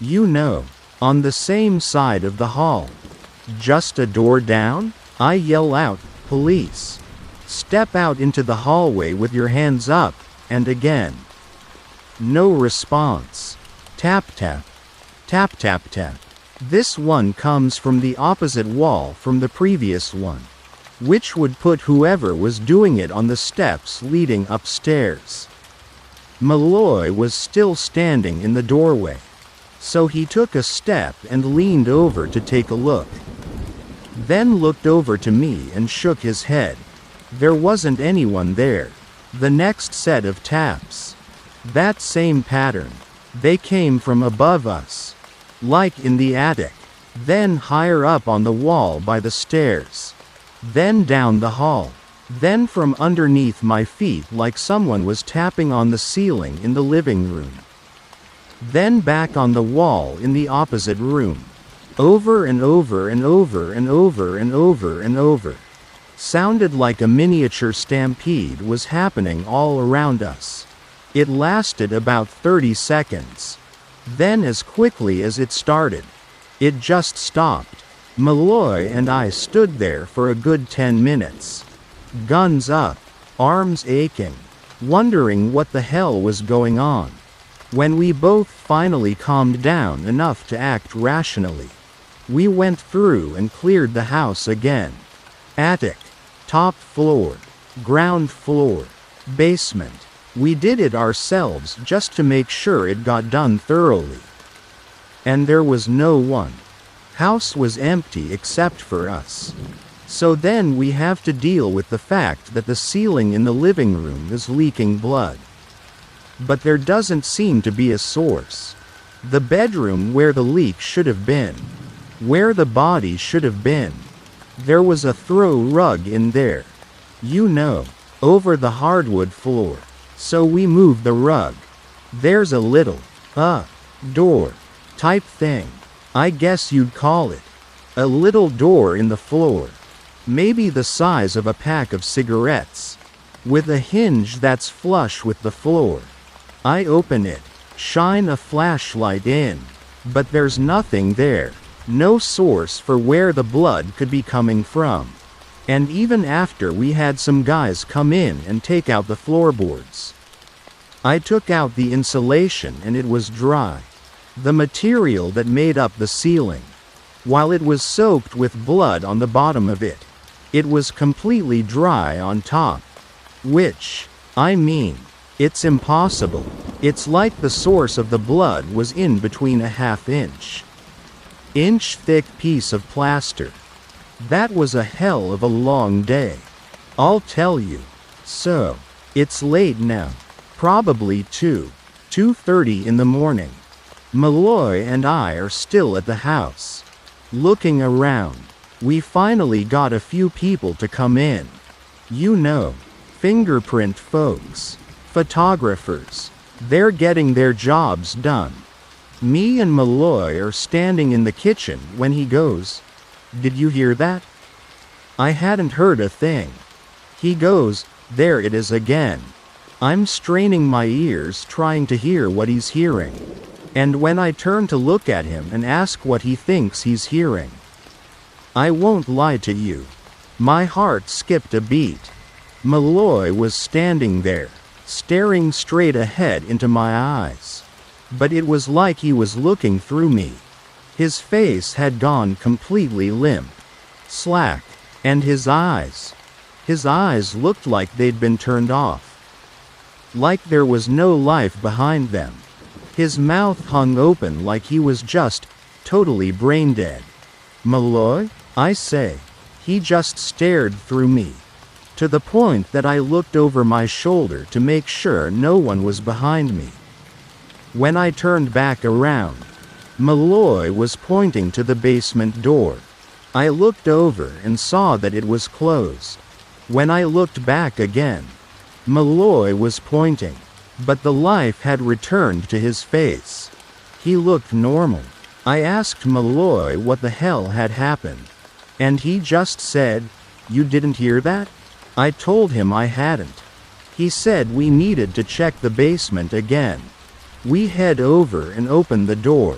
You know, on the same side of the hall. Just a door down? I yell out, police. Step out into the hallway with your hands up, and again. No response. Tap tap. Tap tap tap. This one comes from the opposite wall from the previous one, which would put whoever was doing it on the steps leading upstairs. Malloy was still standing in the doorway, so he took a step and leaned over to take a look. Then looked over to me and shook his head. There wasn't anyone there. The next set of taps. That same pattern. They came from above us. Like in the attic. Then higher up on the wall by the stairs. Then down the hall. Then from underneath my feet like someone was tapping on the ceiling in the living room. Then back on the wall in the opposite room. Over and over and over and over and over and over. Sounded like a miniature stampede was happening all around us. It lasted about 30 seconds. Then as quickly as it started, it just stopped. Malloy and I stood there for a good 10 minutes. Guns up, arms aching, wondering what the hell was going on. When we both finally calmed down enough to act rationally, we went through and cleared the house again. Attic, top floor, ground floor, basement. We did it ourselves just to make sure it got done thoroughly. And there was no one. House was empty except for us. So then we have to deal with the fact that the ceiling in the living room is leaking blood. But there doesn't seem to be a source. The bedroom where the leak should have been. Where the body should have been. There was a throw rug in there. You know, over the hardwood floor. So we moved the rug. There's a little, door, type thing. I guess you'd call it. A little door in the floor. Maybe the size of a pack of cigarettes. With a hinge that's flush with the floor. I open it, shine a flashlight in. But there's nothing there. No source for where the blood could be coming from. And even after we had some guys come in and take out the floorboards, I took out the insulation and it was dry. The material that made up the ceiling. While it was soaked with blood on the bottom of it, it was completely dry on top. Which, I mean, it's impossible. It's like the source of the blood was in between a half-inch thick piece of plaster. That was a hell of a long day. I'll tell you. So, it's late now. Probably 2:30 in the morning. Malloy and I are still at the house. Looking around. We finally got a few people to come in. You know, fingerprint folks. Photographers. They're getting their jobs done. Me and Malloy are standing in the kitchen when he goes, "Did you hear that?" I hadn't heard a thing. He goes, "There it is again." I'm straining my ears trying to hear what he's hearing. And when I turn to look at him and ask what he thinks he's hearing, I won't lie to you. My heart skipped a beat. Malloy was standing there, staring straight ahead into my eyes. But it was like he was looking through me. His face had gone completely limp, slack, and his eyes looked like they'd been turned off. Like there was no life behind them. His mouth hung open like he was just totally brain dead. "Malloy?" I say. He just stared through me, to the point that I looked over my shoulder to make sure no one was behind me. When I turned back around, Malloy was pointing to the basement door. I looked over and saw that it was closed. When I looked back again, Malloy was pointing, but the life had returned to his face. He looked normal. I asked Malloy what the hell had happened, and he just said, "You didn't hear that?" I told him I hadn't. He said we needed to check the basement again. We head over and open the door.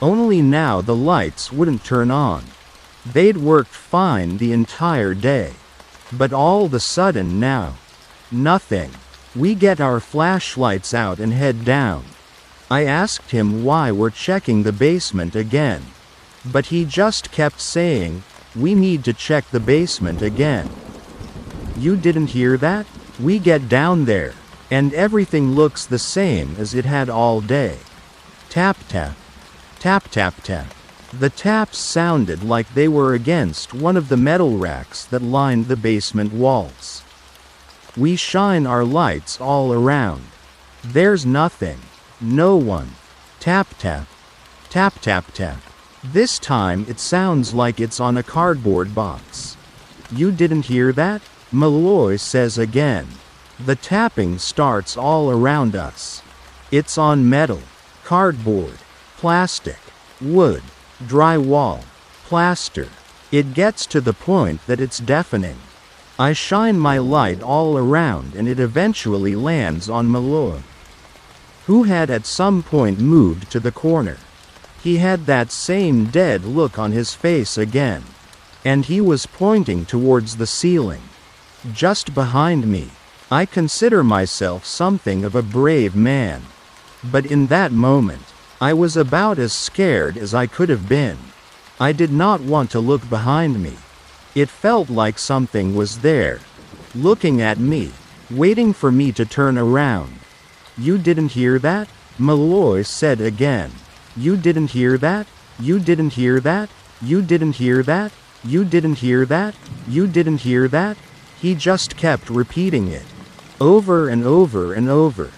Only now the lights wouldn't turn on. They'd worked fine the entire day. But all of a sudden now, nothing. We get our flashlights out and head down. I asked him why we're checking the basement again, but he just kept saying, "We need to check the basement again." You didn't hear that? We get down there, and everything looks the same as it had all day. Tap tap. Tap tap tap. The taps sounded like they were against one of the metal racks that lined the basement walls. We shine our lights all around. There's nothing. No one. Tap tap. Tap tap tap. This time it sounds like it's on a cardboard box. You didn't hear that? Malloy says again. The tapping starts all around us. It's on metal, cardboard, plastic, wood, drywall, plaster. It gets to the point that it's deafening. I shine my light all around and it eventually lands on Malloy, who had at some point moved to the corner. He had that same dead look on his face again, and he was pointing towards the ceiling, just behind me. I consider myself something of a brave man, but in that moment, I was about as scared as I could have been. I did not want to look behind me. It felt like something was there, looking at me, waiting for me to turn around. You didn't hear that? Malloy said again. You didn't hear that? You didn't hear that? You didn't hear that? You didn't hear that? You didn't hear that? He just kept repeating it, over and over and over.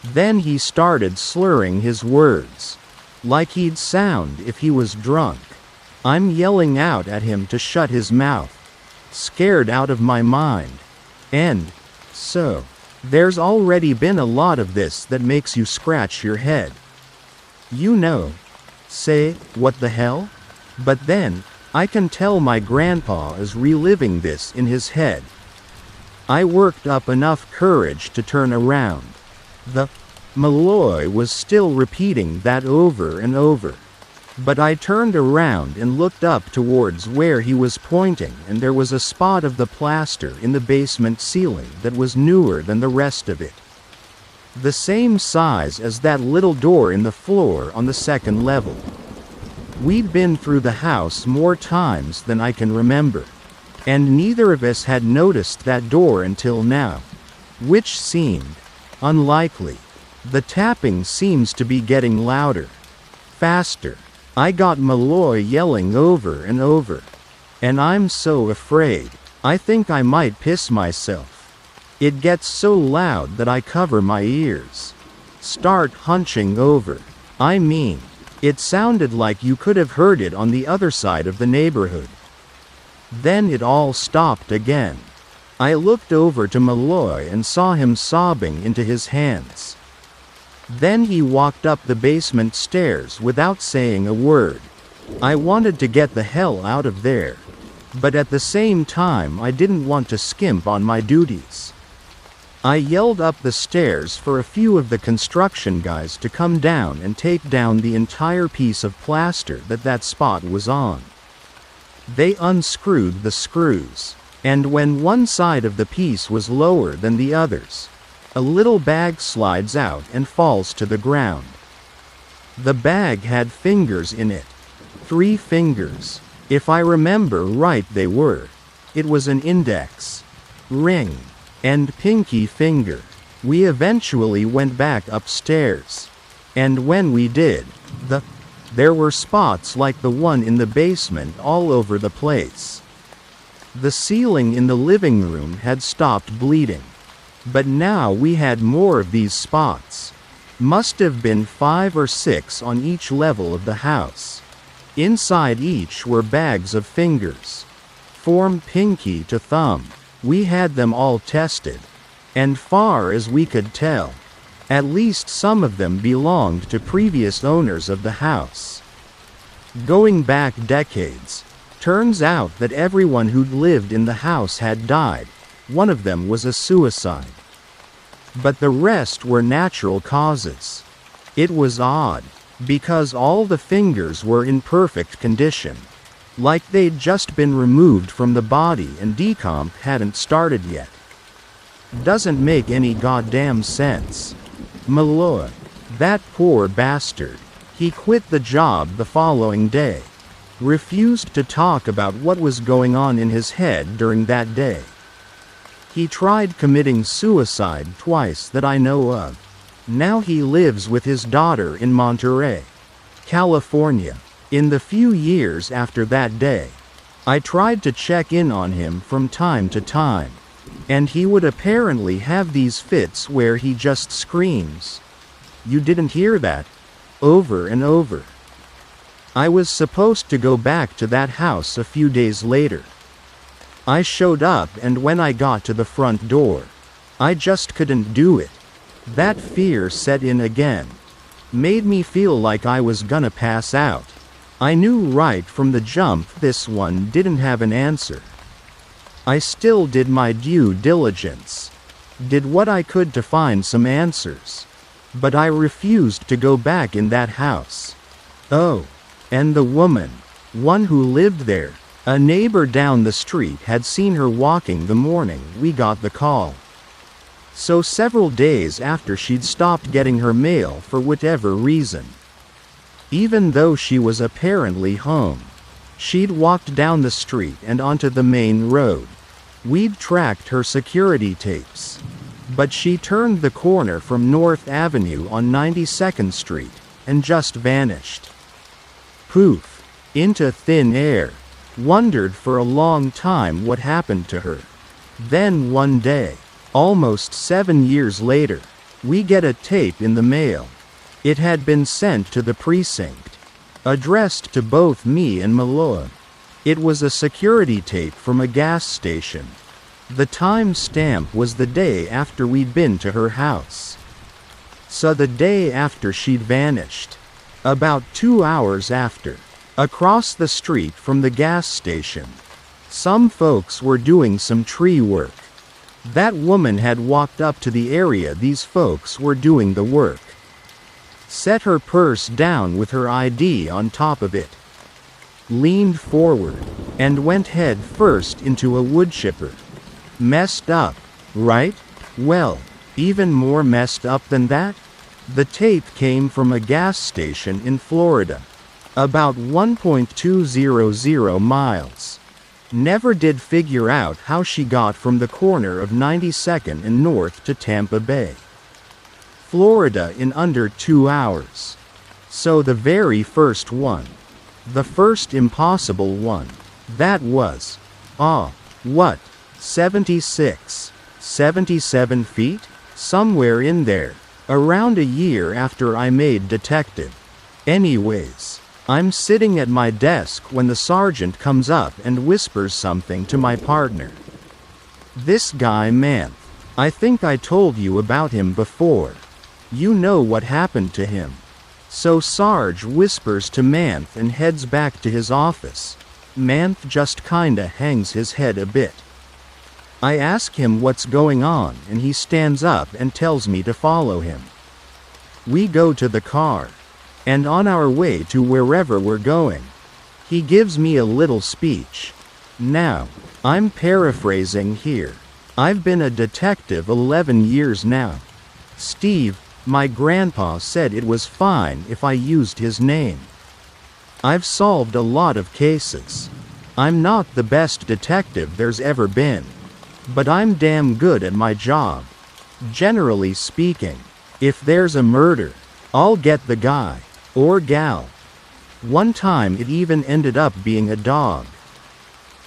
Then he started slurring his words, like he'd sound if he was drunk. I'm yelling out at him to shut his mouth, scared out of my mind. And so, there's already been a lot of this that makes you scratch your head. You know, say, what the hell? But then, I can tell my grandpa is reliving this in his head. I worked up enough courage to turn around. Malloy was still repeating that over and over. But I turned around and looked up towards where he was pointing, and there was a spot of the plaster in the basement ceiling that was newer than the rest of it. The same size as that little door in the floor on the second level. We'd been through the house more times than I can remember, and neither of us had noticed that door until now, which seemed unlikely. The tapping seems to be getting louder, faster. I got Malloy yelling over and over. And I'm so afraid. I think I might piss myself. It gets so loud that I cover my ears. Start hunching over. I mean, it sounded like you could have heard it on the other side of the neighborhood. Then it all stopped again. I looked over to Malloy and saw him sobbing into his hands. Then he walked up the basement stairs without saying a word. I wanted to get the hell out of there, but at the same time I didn't want to skimp on my duties. I yelled up the stairs for a few of the construction guys to come down and take down the entire piece of plaster that spot was on. They unscrewed the screws, and when one side of the piece was lower than the others, a little bag slides out and falls to the ground. The bag had fingers in it, 3 fingers. If I remember right, they were. It was an index, ring, and pinky finger. We eventually went back upstairs. And when we did, there were spots like the one in the basement all over the place. The ceiling in the living room had stopped bleeding. But now we had more of these spots. Must have been 5 or 6 on each level of the house. Inside each were bags of fingers. From pinky to thumb. We had them all tested. And far as we could tell, at least some of them belonged to previous owners of the house. Going back decades, turns out that everyone who'd lived in the house had died. One of them was a suicide. But the rest were natural causes. It was odd, because all the fingers were in perfect condition. Like they'd just been removed from the body and decomp hadn't started yet. Doesn't make any goddamn sense. Malloy, that poor bastard, he quit the job the following day. Refused to talk about what was going on in his head during that day. He tried committing suicide twice that I know of. Now he lives with his daughter in Monterey, California. In the few years after that day, I tried to check in on him from time to time. And he would apparently have these fits where he just screams. You didn't hear that? Over and over. I was supposed to go back to that house a few days later. I showed up, and when I got to the front door, I just couldn't do it. That fear set in again. Made me feel like I was gonna pass out. I knew right from the jump this one didn't have an answer. I still did my due diligence. Did what I could to find some answers. But I refused to go back in that house. Oh, and the woman, one who lived there, a neighbor down the street had seen her walking the morning we got the call. So several days after she'd stopped getting her mail for whatever reason. Even though she was apparently home, she'd walked down the street and onto the main road. We'd tracked her security tapes. But she turned the corner from North Avenue on 92nd Street, and just vanished. Poof. Into thin air. Wondered for a long time what happened to her. Then one day, almost 7 years later, we get a tape in the mail. It had been sent to the precinct. Addressed to both me and Malloy. It was a security tape from a gas station. The time stamp was the day after we'd been to her house. So the day after she'd vanished. About 2 hours after. Across the street from the gas station. Some folks were doing some tree work. That woman had walked up to the area these folks were doing the work. Set her purse down with her ID on top of it. Leaned forward, and went head first into a wood chipper. Messed up, right? Well, even more messed up than that? The tape came from a gas station in Florida. About 1.200 miles. Never did figure out how she got from the corner of 92nd and North to Tampa Bay, Florida in under 2 hours. So the very first one. The first impossible one. That was, what, 76, 77 feet? Somewhere in there. Around a year after I made detective. Anyways, I'm sitting at my desk when the sergeant comes up and whispers something to my partner. This guy, man. I think I told you about him before. You know what happened to him. So Sarge whispers to Manth and heads back to his office. Manth just kinda hangs his head a bit. I ask him what's going on, and he stands up and tells me to follow him. We go to the car. And on our way to wherever we're going, he gives me a little speech. Now, I'm paraphrasing here. I've been a detective 11 years now. Steve, my grandpa said it was fine if I used his name. I've solved a lot of cases. I'm not the best detective there's ever been. But I'm damn good at my job. Generally speaking, if there's a murder, I'll get the guy, or gal. One time it even ended up being a dog.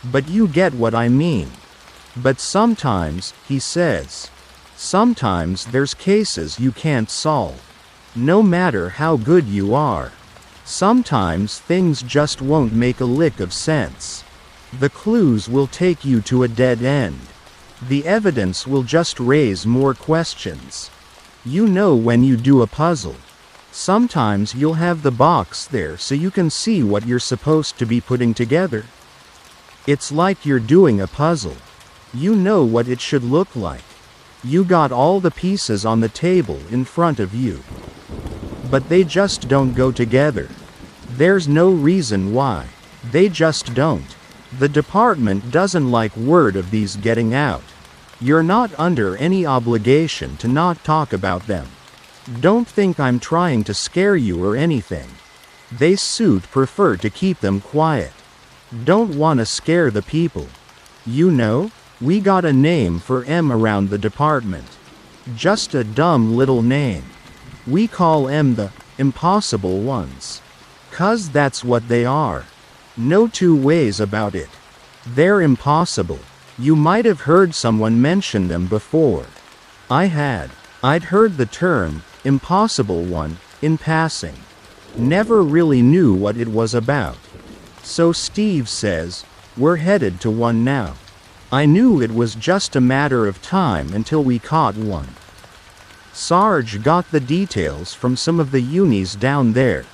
But you get what I mean. But sometimes, he says, sometimes there's cases you can't solve. No matter how good you are. Sometimes things just won't make a lick of sense. The clues will take you to a dead end. The evidence will just raise more questions. You know, when you do a puzzle, sometimes you'll have the box there so you can see what you're supposed to be putting together. It's like you're doing a puzzle. You know what it should look like. You got all the pieces on the table in front of you. But they just don't go together. There's no reason why. They just don't. The department doesn't like word of these getting out. You're not under any obligation to not talk about them. Don't think I'm trying to scare you or anything. They prefer to keep them quiet. Don't want to scare the people. You know, we got a name for M around the department. Just a dumb little name. We call M the impossible ones. 'Cause that's what they are. No two ways about it. They're impossible. You might have heard someone mention them before. I'd heard the term, impossible one, in passing. Never really knew what it was about. So Steve says, we're headed to one now. I knew it was just a matter of time until we caught one. Sarge got the details from some of the unis down there.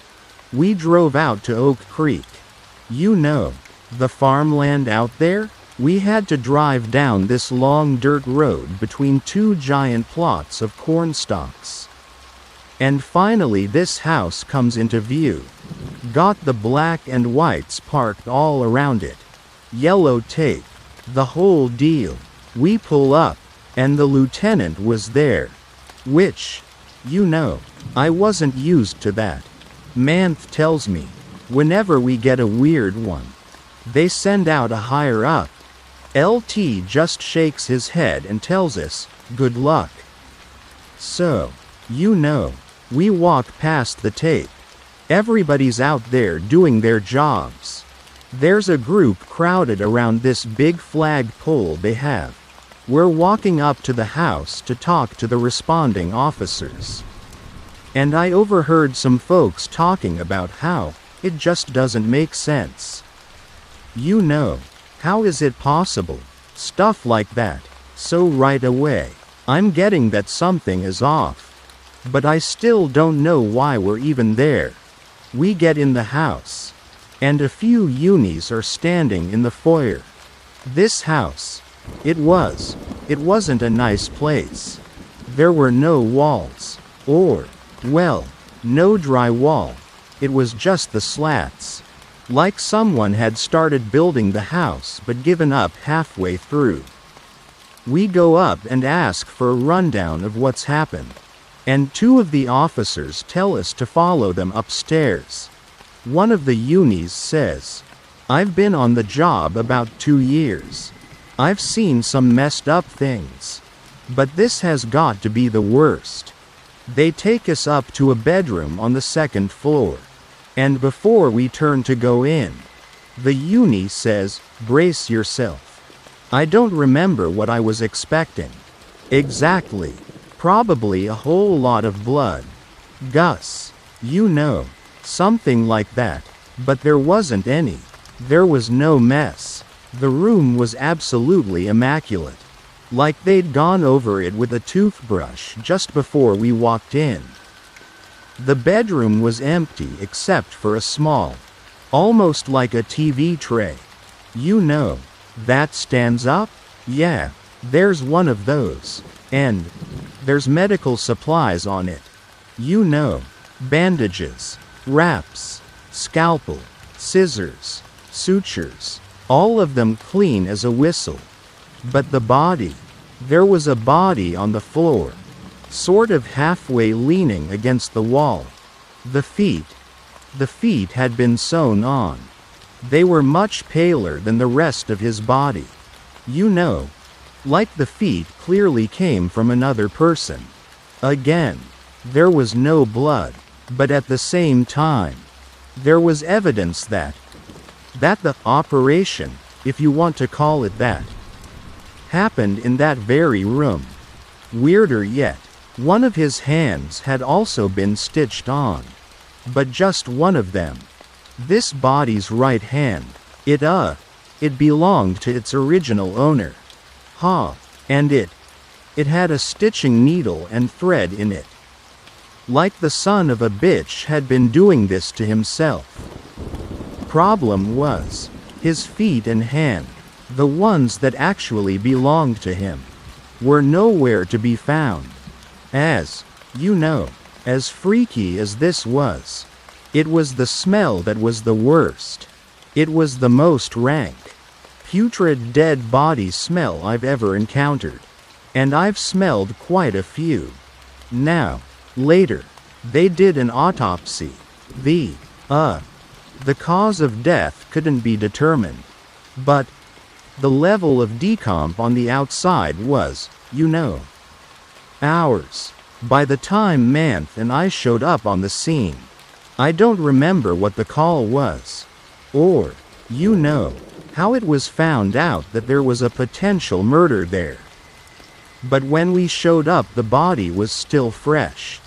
We drove out to Oak Creek. You know, the farmland out there? We had to drive down this long dirt road between two giant plots of corn stalks. And finally this house comes into view. Got the black and whites parked all around it. Yellow tape. The whole deal. We pull up, and the lieutenant was there. Which, you know, I wasn't used to that. Manth tells me, whenever we get a weird one, they send out a higher up. LT just shakes his head and tells us, good luck. So, you know, we walk past the tape. Everybody's out there doing their jobs. There's a group crowded around this big flag pole they have. We're walking up to the house to talk to the responding officers. And I overheard some folks talking about how it just doesn't make sense. You know, how is it possible? Stuff like that. So right away, I'm getting that something is off. But I still don't know why we're even there. We get in the house. And a few unis are standing in the foyer. This house. It wasn't a nice place. There were no walls. Or, well, no drywall. It was just the slats. Like someone had started building the house but given up halfway through. We go up and ask for a rundown of what's happened. And two of the officers tell us to follow them upstairs. One of the unis says, I've been on the job about 2 years. I've seen some messed up things. But this has got to be the worst. They take us up to a bedroom on the second floor. And before we turn to go in, the uni says, brace yourself. I don't remember what I was expecting. Exactly. Probably a whole lot of blood. Gus. You know. Something like that. But there wasn't any. There was no mess. The room was absolutely immaculate. Like they'd gone over it with a toothbrush just before we walked in. The bedroom was empty except for a small, almost like a TV tray. You know, that stands up? Yeah, there's one of those. And there's medical supplies on it. You know, bandages, wraps, scalpel, scissors, sutures, all of them clean as a whistle. But the body, there was a body on the floor, sort of halfway leaning against the wall. The feet, The feet had been sewn on. They were much paler than the rest of his body. You know, like the feet clearly came from another person. Again, there was no blood, but at the same time, there was evidence that the operation, if you want to call it that, happened in that very room. Weirder yet, one of his hands had also been stitched on. But just one of them. This body's right hand. It belonged to its original owner. And it had a stitching needle and thread in it. Like the son of a bitch had been doing this to himself. Problem was, his feet and hand, the ones that actually belonged to him, were nowhere to be found. As, you know, as freaky as this was, it was the smell that was the worst. It was the most rank, putrid dead body smell I've ever encountered. And I've smelled quite a few. Now, later, they did an autopsy. The cause of death couldn't be determined. But the level of decomp on the outside was, you know, hours. By the time Manth and I showed up on the scene, I don't remember what the call was. Or, you know, how it was found out that there was a potential murder there. But when we showed up, the body was still fresh.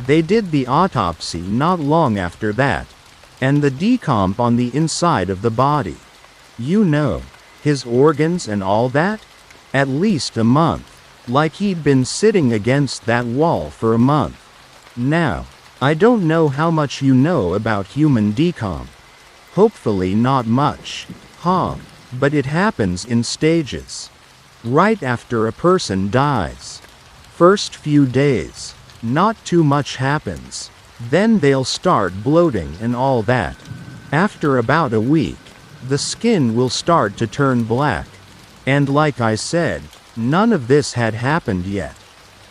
They did the autopsy not long after that, and the decomp on the inside of the body. You know, his organs and all that? At least a month. Like he'd been sitting against that wall for a month. Now, I don't know how much you know about human decomp. Hopefully not much. But it happens in stages. Right after a person dies. First few days, not too much happens. Then they'll start bloating and all that. After about a week, the skin will start to turn black. And like I said, none of this had happened yet.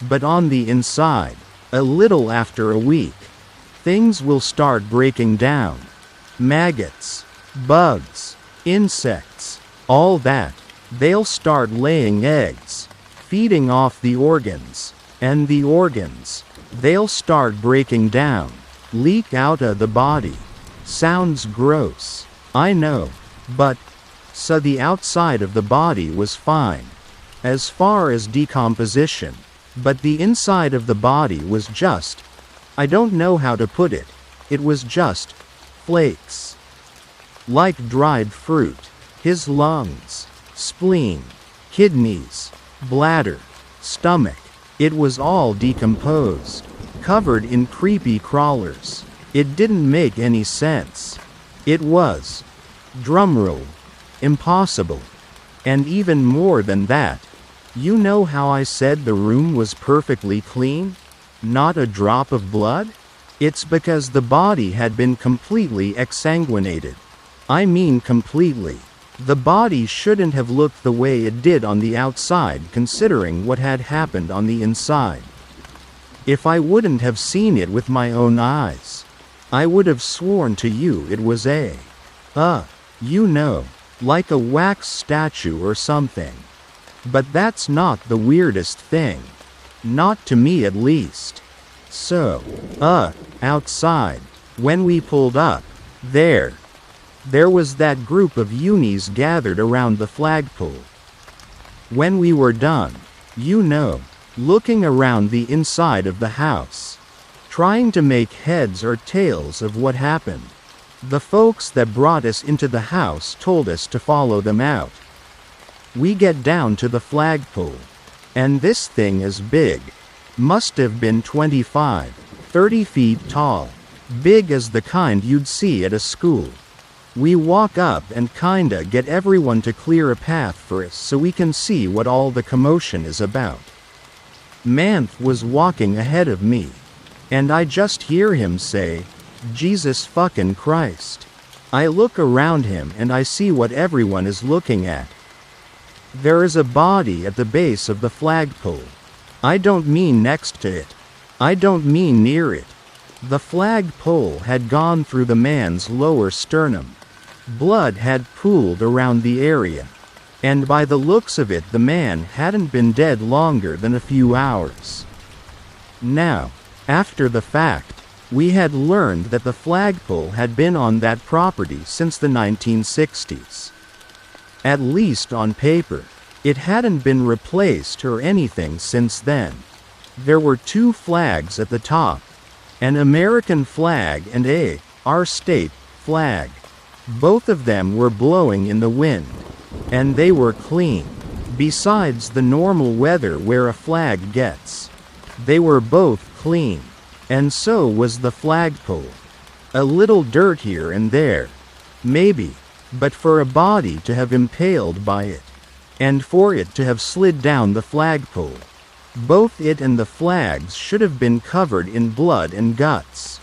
But on the inside, a little after a week, things will start breaking down. Maggots, bugs, insects, all that. They'll start laying eggs, feeding off the organs. And the organs, they'll start breaking down, leak out of the body. Sounds gross, I know, but, so the outside of the body was fine, as far as decomposition, but the inside of the body was just, I don't know how to put it was just, flakes. Like dried fruit. His lungs, spleen, kidneys, bladder, stomach, it was all decomposed, covered in creepy crawlers. It didn't make any sense. It was, drumroll, impossible. And even more than that, you know how I said the room was perfectly clean? Not a drop of blood? It's because the body had been completely exsanguinated. I mean completely. The body shouldn't have looked the way it did on the outside considering what had happened on the inside. If I wouldn't have seen it with my own eyes, I would have sworn to you it was you know, like a wax statue or something. But that's not the weirdest thing. Not to me at least. So, outside, when we pulled up, there was that group of unis gathered around the flagpole. When we were done, you know, looking around the inside of the house, trying to make heads or tails of what happened, the folks that brought us into the house told us to follow them out. We get down to the flagpole, and this thing is big. Must have been 25, 30 feet tall, big as the kind you'd see at a school. We walk up and kinda get everyone to clear a path for us so we can see what all the commotion is about. Manth was walking ahead of me, and I just hear him say, "Jesus fucking Christ." I look around him and I see what everyone is looking at. There is a body at the base of the flagpole. I don't mean next to it. I don't mean near it. The flagpole had gone through the man's lower sternum. Blood had pooled around the area. And by the looks of it, the man hadn't been dead longer than a few hours. Now, after the fact, we had learned that the flagpole had been on that property since the 1960s. At least on paper, it hadn't been replaced or anything since then. There were two flags at the top, an American flag and our state flag. Both of them were blowing in the wind, and they were clean. Besides the normal weather where a flag gets, they were both clean, and so was the flagpole. A little dirt here and there, maybe, but for a body to have impaled by it, and for it to have slid down the flagpole, both it and the flags should have been covered in blood and guts.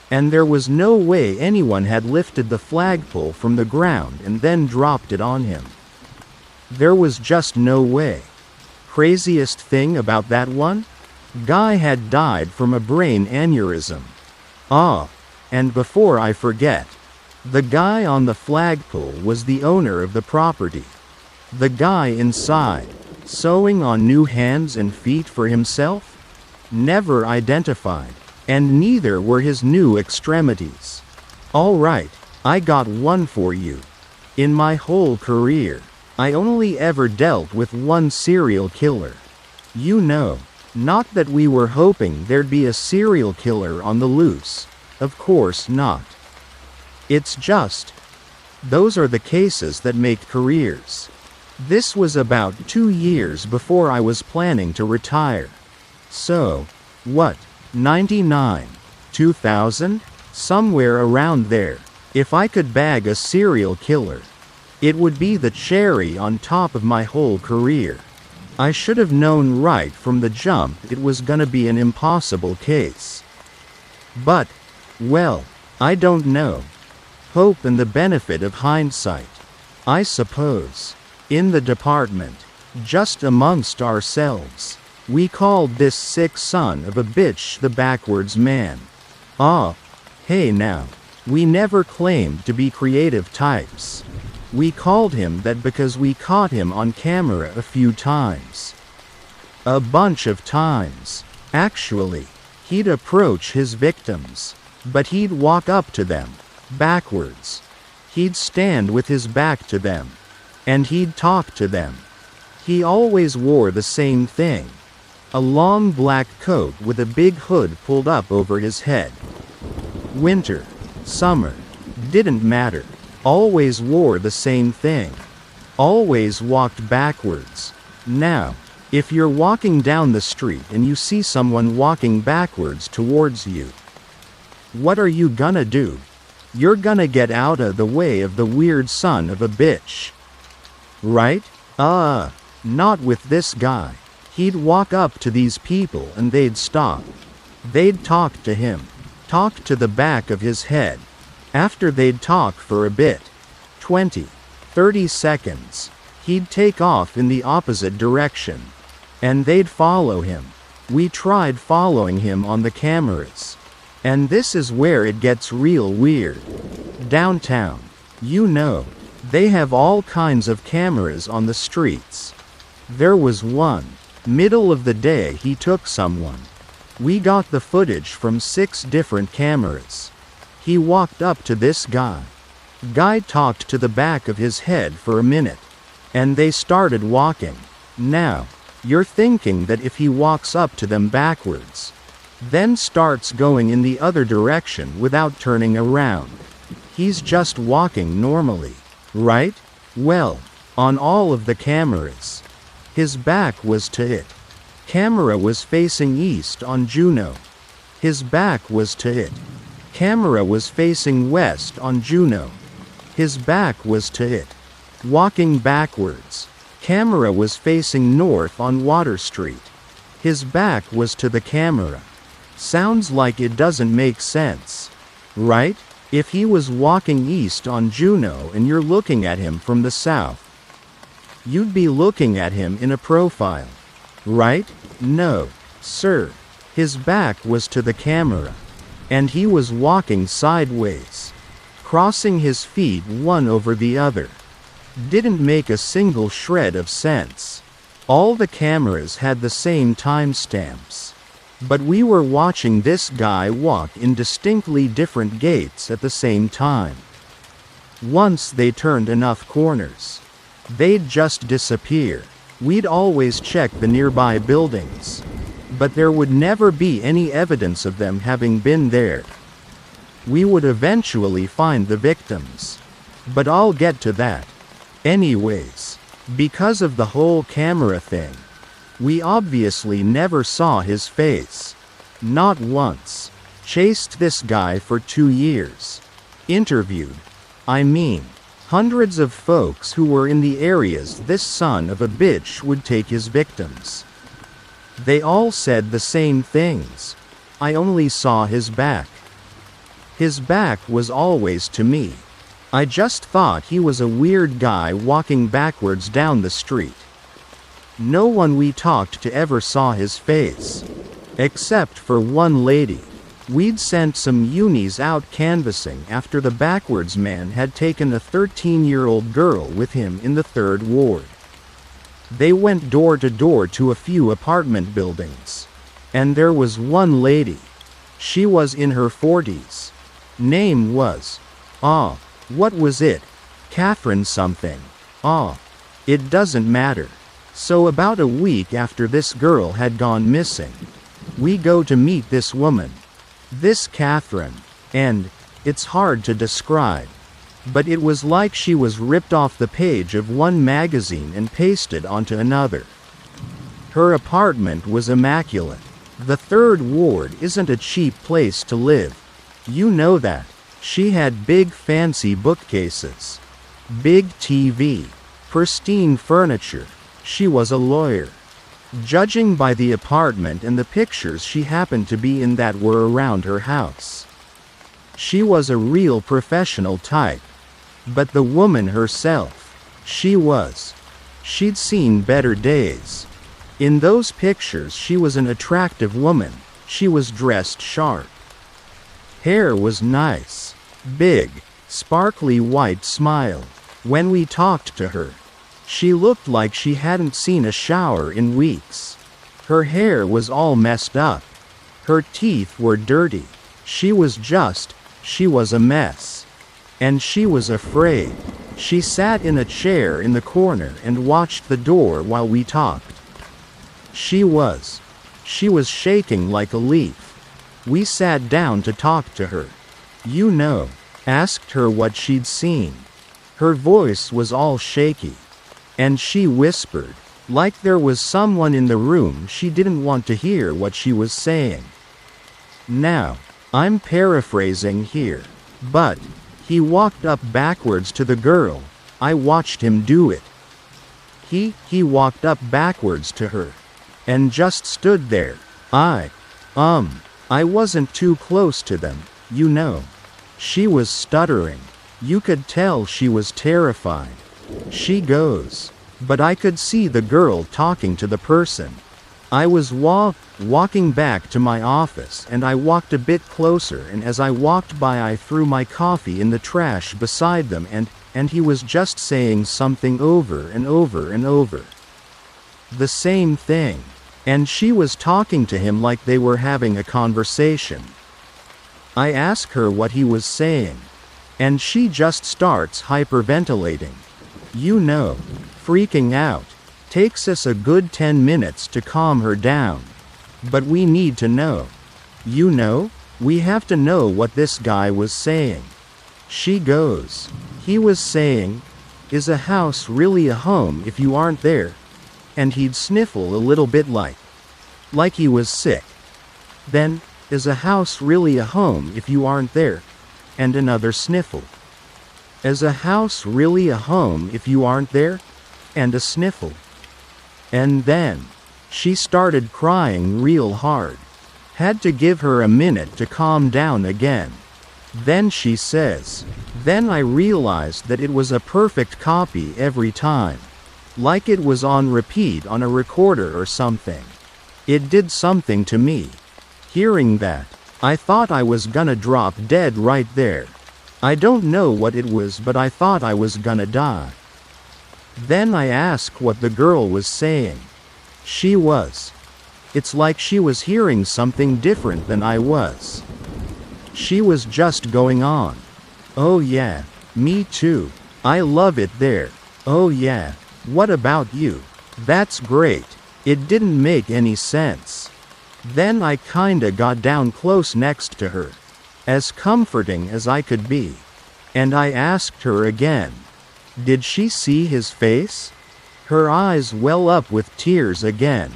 And there was no way anyone had lifted the flagpole from the ground and then dropped it on him. There was just no way. Craziest thing about that one? Guy had died from a brain aneurysm. And before I forget, the guy on the flagpole was the owner of the property. The guy inside, sewing on new hands and feet for himself? Never identified, and neither were his new extremities. All right, I got one for you. In my whole career, I only ever dealt with one serial killer. You know, not that we were hoping there'd be a serial killer on the loose. Of course not. It's just, those are the cases that make careers. This was about 2 years before I was planning to retire. So, what, 99, 2000? Somewhere around there. If I could bag a serial killer, it would be the cherry on top of my whole career. I should have known right from the jump it was gonna be an impossible case. But, well, I don't know. Hope and the benefit of hindsight, I suppose. In the department, just amongst ourselves, we called this sick son of a bitch the backwards man. Hey now, we never claimed to be creative types. We called him that because we caught him on camera a few times. A bunch of times, actually. He'd approach his victims, but he'd walk up to them, backwards. He'd stand with his back to them, and he'd talk to them. He always wore the same thing. A long black coat with a big hood pulled up over his head. Winter, summer, didn't matter. Always wore the same thing. Always walked backwards. Now, if you're walking down the street and you see someone walking backwards towards you, what are you gonna do? You're gonna get out of the way of the weird son of a bitch. Right? Not with this guy. He'd walk up to these people and they'd stop. They'd talk to him. Talk to the back of his head. After they'd talk for a bit, 20, 30 seconds, he'd take off in the opposite direction. And they'd follow him. We tried following him on the cameras. And this is where it gets real weird. Downtown, you know, they have all kinds of cameras on the streets. There was one, middle of the day he took someone. We got the footage from 6 different cameras. He walked up to this guy. Guy talked to the back of his head for a minute. And they started walking. Now, you're thinking that if he walks up to them backwards, then starts going in the other direction without turning around, he's just walking normally, right? Well, on all of the cameras, his back was to it. Camera was facing east on Juno. His back was to it. Camera was facing west on Juno. His back was to it. Walking backwards. Camera was facing north on Water Street. His back was to the camera. Sounds like it doesn't make sense, right? If he was walking east on Juno and you're looking at him from the south, you'd be looking at him in a profile, right? No, sir. His back was to the camera. And he was walking sideways, crossing his feet one over the other. Didn't make a single shred of sense. All the cameras had the same timestamps. But we were watching this guy walk in distinctly different gates at the same time. Once they turned enough corners, they'd just disappear. We'd always check the nearby buildings, but there would never be any evidence of them having been there. We would eventually find the victims, but I'll get to that. Anyways, because of the whole camera thing, we obviously never saw his face. Not once. Chased this guy for 2 years. Interviewed, hundreds of folks who were in the areas this son of a bitch would take his victims. They all said the same things. I only saw his back. His back was always to me. I just thought he was a weird guy walking backwards down the street. No one we talked to ever saw his face. Except for one lady. We'd sent some unis out canvassing after the backwards man had taken a 13-year-old girl with him in the 3rd ward. They went door to door to a few apartment buildings. And there was one lady. She was in her 40s. Name was, what was it? Catherine something. It doesn't matter. So about a week after this girl had gone missing, we go to meet this woman. This Catherine. And it's hard to describe. But it was like she was ripped off the page of one magazine and pasted onto another. Her apartment was immaculate. The 3rd ward isn't a cheap place to live. You know that. She had big fancy bookcases. Big TV. Pristine furniture. She was a lawyer. Judging by the apartment and the pictures she happened to be in that were around her house, she was a real professional type. But the woman herself, she'd seen better days. In those pictures she was an attractive woman. She was dressed sharp. Hair was nice. Big, sparkly white smile. When we talked to her, she looked like she hadn't seen a shower in weeks. Her hair was all messed up. Her teeth were dirty. She was a mess. And she was afraid. She sat in a chair in the corner and watched the door while we talked. She was shaking like a leaf. We sat down to talk to her. Asked her what she'd seen. Her voice was all shaky. And she whispered, like there was someone in the room she didn't want to hear what she was saying. Now, I'm paraphrasing here. But he walked up backwards to the girl. I watched him do it. He walked up backwards to her. And just stood there. I wasn't too close to them, She was stuttering. You could tell she was terrified. She goes. But I could see the girl talking to the person. I was walking back to my office and I walked a bit closer, and as I walked by I threw my coffee in the trash beside them and he was just saying something over and over and over. The same thing. And she was talking to him like they were having a conversation. I ask her what he was saying. And she just starts hyperventilating. Freaking out. Takes us a good 10 minutes to calm her down. But we need to know. We have to know what this guy was saying. She goes. He was saying, is a house really a home if you aren't there? And he'd sniffle a little bit like he was sick. Then, is a house really a home if you aren't there? And another sniffle. Is a house really a home if you aren't there? And a sniffle. And then, she started crying real hard. Had to give her a minute to calm down again. Then she says, then I realized that it was a perfect copy every time. Like it was on repeat on a recorder or something. It did something to me. Hearing that, I thought I was gonna drop dead right there. I don't know what it was, but I thought I was gonna die. Then I asked what the girl was saying. It's like she was hearing something different than I was. She was just going on. Oh yeah, me too. I love it there. Oh yeah, what about you? That's great. It didn't make any sense. Then I kinda got down close next to her, as comforting as I could be. And I asked her again. Did she see his face? Her eyes well up with tears again.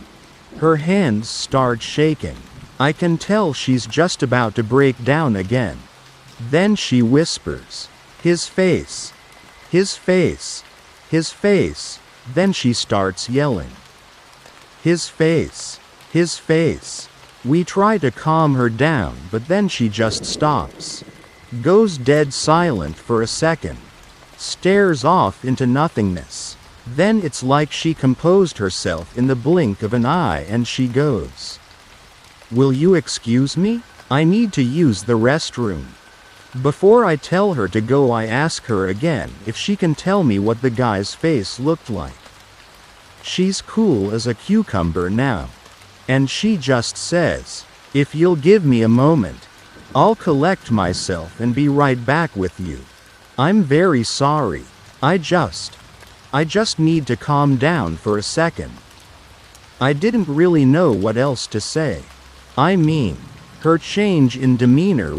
Her hands start shaking. I can tell she's just about to break down again. Then she whispers, "His face. His face. His face." Then she starts yelling, "His face. His face." We try to calm her down, but then she just stops. Goes dead silent for a second. Stares off into nothingness. Then it's like she composed herself in the blink of an eye and she goes, "Will you excuse me? I need to use the restroom." Before I tell her to go, I ask her again if she can tell me what the guy's face looked like. She's cool as a cucumber now. And she just says, "If you'll give me a moment, I'll collect myself and be right back with you. I'm very sorry. I just need to calm down for a second." I didn't really know what else to say. I mean, her change in demeanor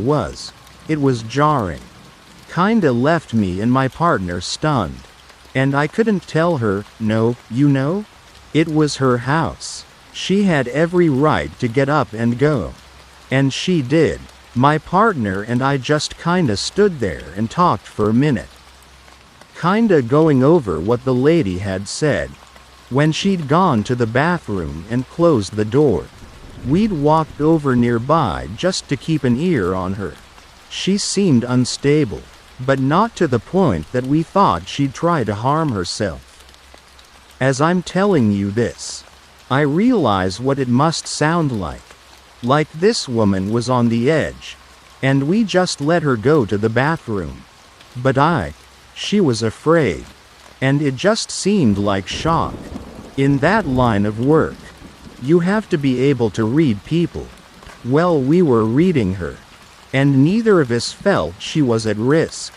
it was jarring. Kinda left me and my partner stunned. And I couldn't tell her, no, it was her house. She had every right to get up and go. And she did. My partner and I just kinda stood there and talked for a minute. Kinda going over what the lady had said. When she'd gone to the bathroom and closed the door, we'd walked over nearby just to keep an ear on her. She seemed unstable, but not to the point that we thought she'd try to harm herself. As I'm telling you this, I realize what it must sound like. Like this woman was on the edge, and we just let her go to the bathroom. But she was afraid. And it just seemed like shock. In that line of work, you have to be able to read people. Well, we were reading her. And neither of us felt she was at risk.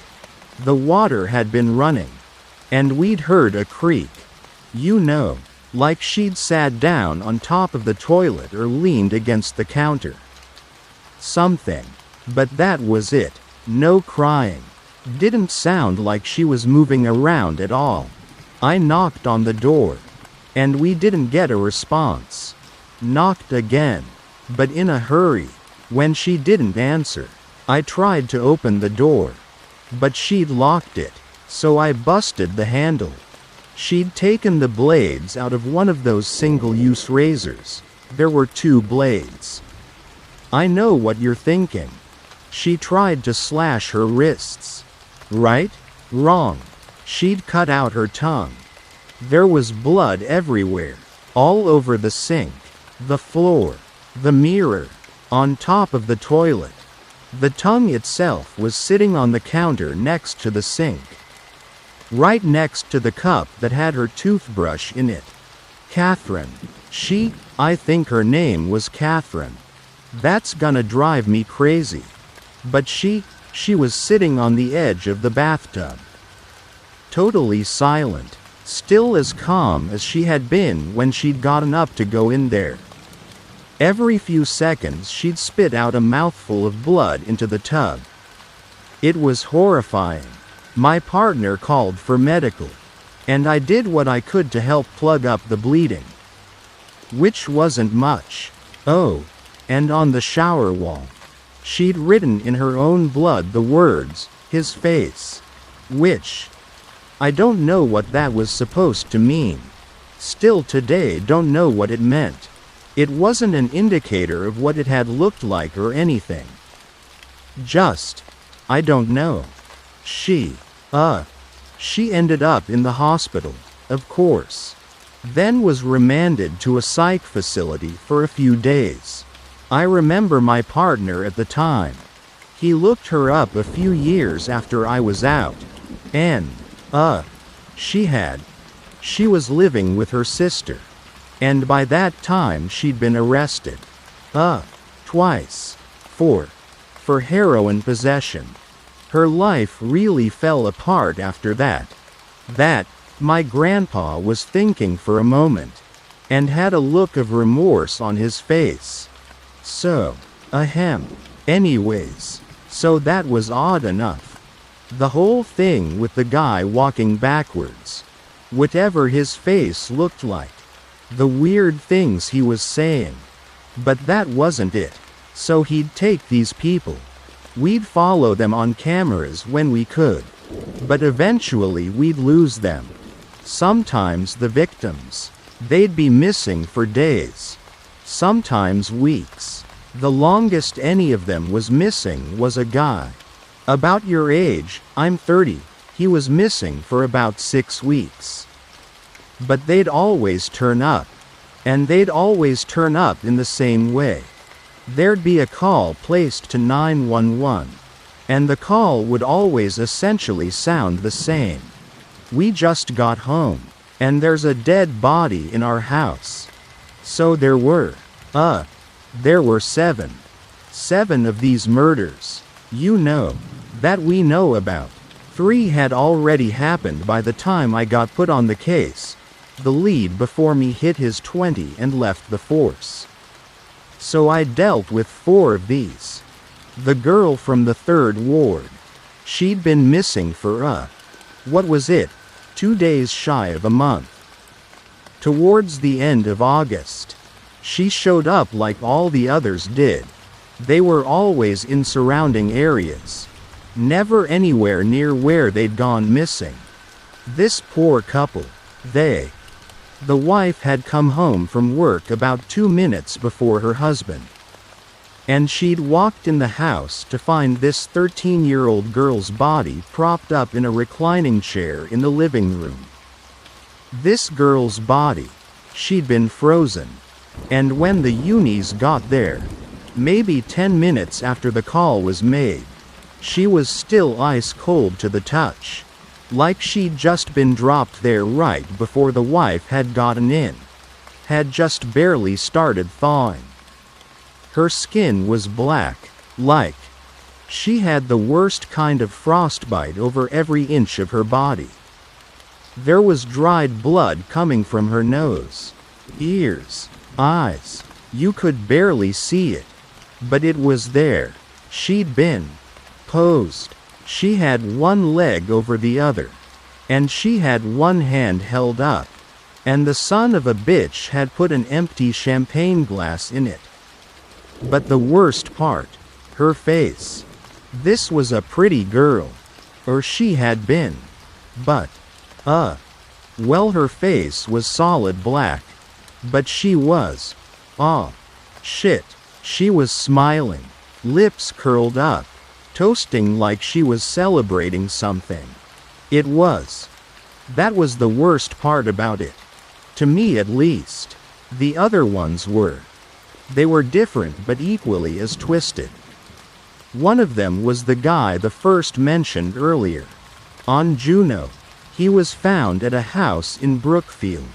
The water had been running. And we'd heard a creak. Like she'd sat down on top of the toilet or leaned against the counter. Something. But that was it. No crying. Didn't sound like she was moving around at all. I knocked on the door. And we didn't get a response. Knocked again. But in a hurry. When she didn't answer, I tried to open the door. But she'd locked it. So I busted the handle. She'd taken the blades out of one of those single-use razors. There were 2 blades. I know what you're thinking. She tried to slash her wrists. Right? Wrong. She'd cut out her tongue. There was blood everywhere. All over the sink, the floor, the mirror, on top of the toilet. The tongue itself was sitting on the counter next to the sink. Right next to the cup that had her toothbrush in it. Catherine. I think her name was Catherine. That's gonna drive me crazy. But she was sitting on the edge of the bathtub. Totally silent. Still as calm as she had been when she'd gotten up to go in there. Every few seconds she'd spit out a mouthful of blood into the tub. It was horrifying. My partner called for medical. And I did what I could to help plug up the bleeding. Which wasn't much. Oh, and on the shower wall, she'd written in her own blood the words, "His face." Which, I don't know what that was supposed to mean. Still today don't know what it meant. It wasn't an indicator of what it had looked like or anything. Just, I don't know. She ended up in the hospital, of course. Then was remanded to a psych facility for a few days. I remember my partner at the time. He looked her up a few years after I was out. And, she was living with her sister. And by that time she'd been arrested. Twice. For heroin possession. Her life really fell apart after that. My grandpa was thinking for a moment. And had a look of remorse on his face. So, anyways. So that was odd enough. The whole thing with the guy walking backwards. Whatever his face looked like. The weird things he was saying. But that wasn't it. So he'd take these people. We'd follow them on cameras when we could. But eventually we'd lose them. Sometimes the victims. They'd be missing for days. Sometimes weeks. The longest any of them was missing was a guy. About your age, I'm 30, he was missing for about 6 weeks. But they'd always turn up. And they'd always turn up in the same way. There'd be a call placed to 911. And the call would always essentially sound the same. We just got home. And there's a dead body in our house. So there were 7. 7 of these murders. That we know about. 3 had already happened by the time I got put on the case. The lead before me hit his 20 and left the force. So I dealt with 4 of these. The girl from the 3rd ward. She'd been missing for what was it? 2 days shy of a month. Towards the end of August. She showed up like all the others did. They were always in surrounding areas. Never anywhere near where they'd gone missing. This poor couple. The wife had come home from work about 2 minutes before her husband. And she'd walked in the house to find this 13-year-old girl's body propped up in a reclining chair in the living room. This girl's body. She'd been frozen. And when the unis got there, maybe 10 minutes after the call was made, she was still ice cold to the touch. Like she'd just been dropped there right before the wife had gotten in. Had just barely started thawing. Her skin was black, like she had the worst kind of frostbite over every inch of her body. There was dried blood coming from her nose, ears, eyes. You could barely see it. But it was there. She'd been posed. She had one leg over the other. And she had one hand held up. And the son of a bitch had put an empty champagne glass in it. But the worst part, her face. This was a pretty girl. Or she had been. But, well, her face was solid black. But she was, shit. She was smiling, lips curled up, toasting like she was celebrating something. That was the worst part about it. To me at least. The other ones were. They were different but equally as twisted. One of them was the guy the first mentioned earlier. On Juno. He was found at a house in Brookfield.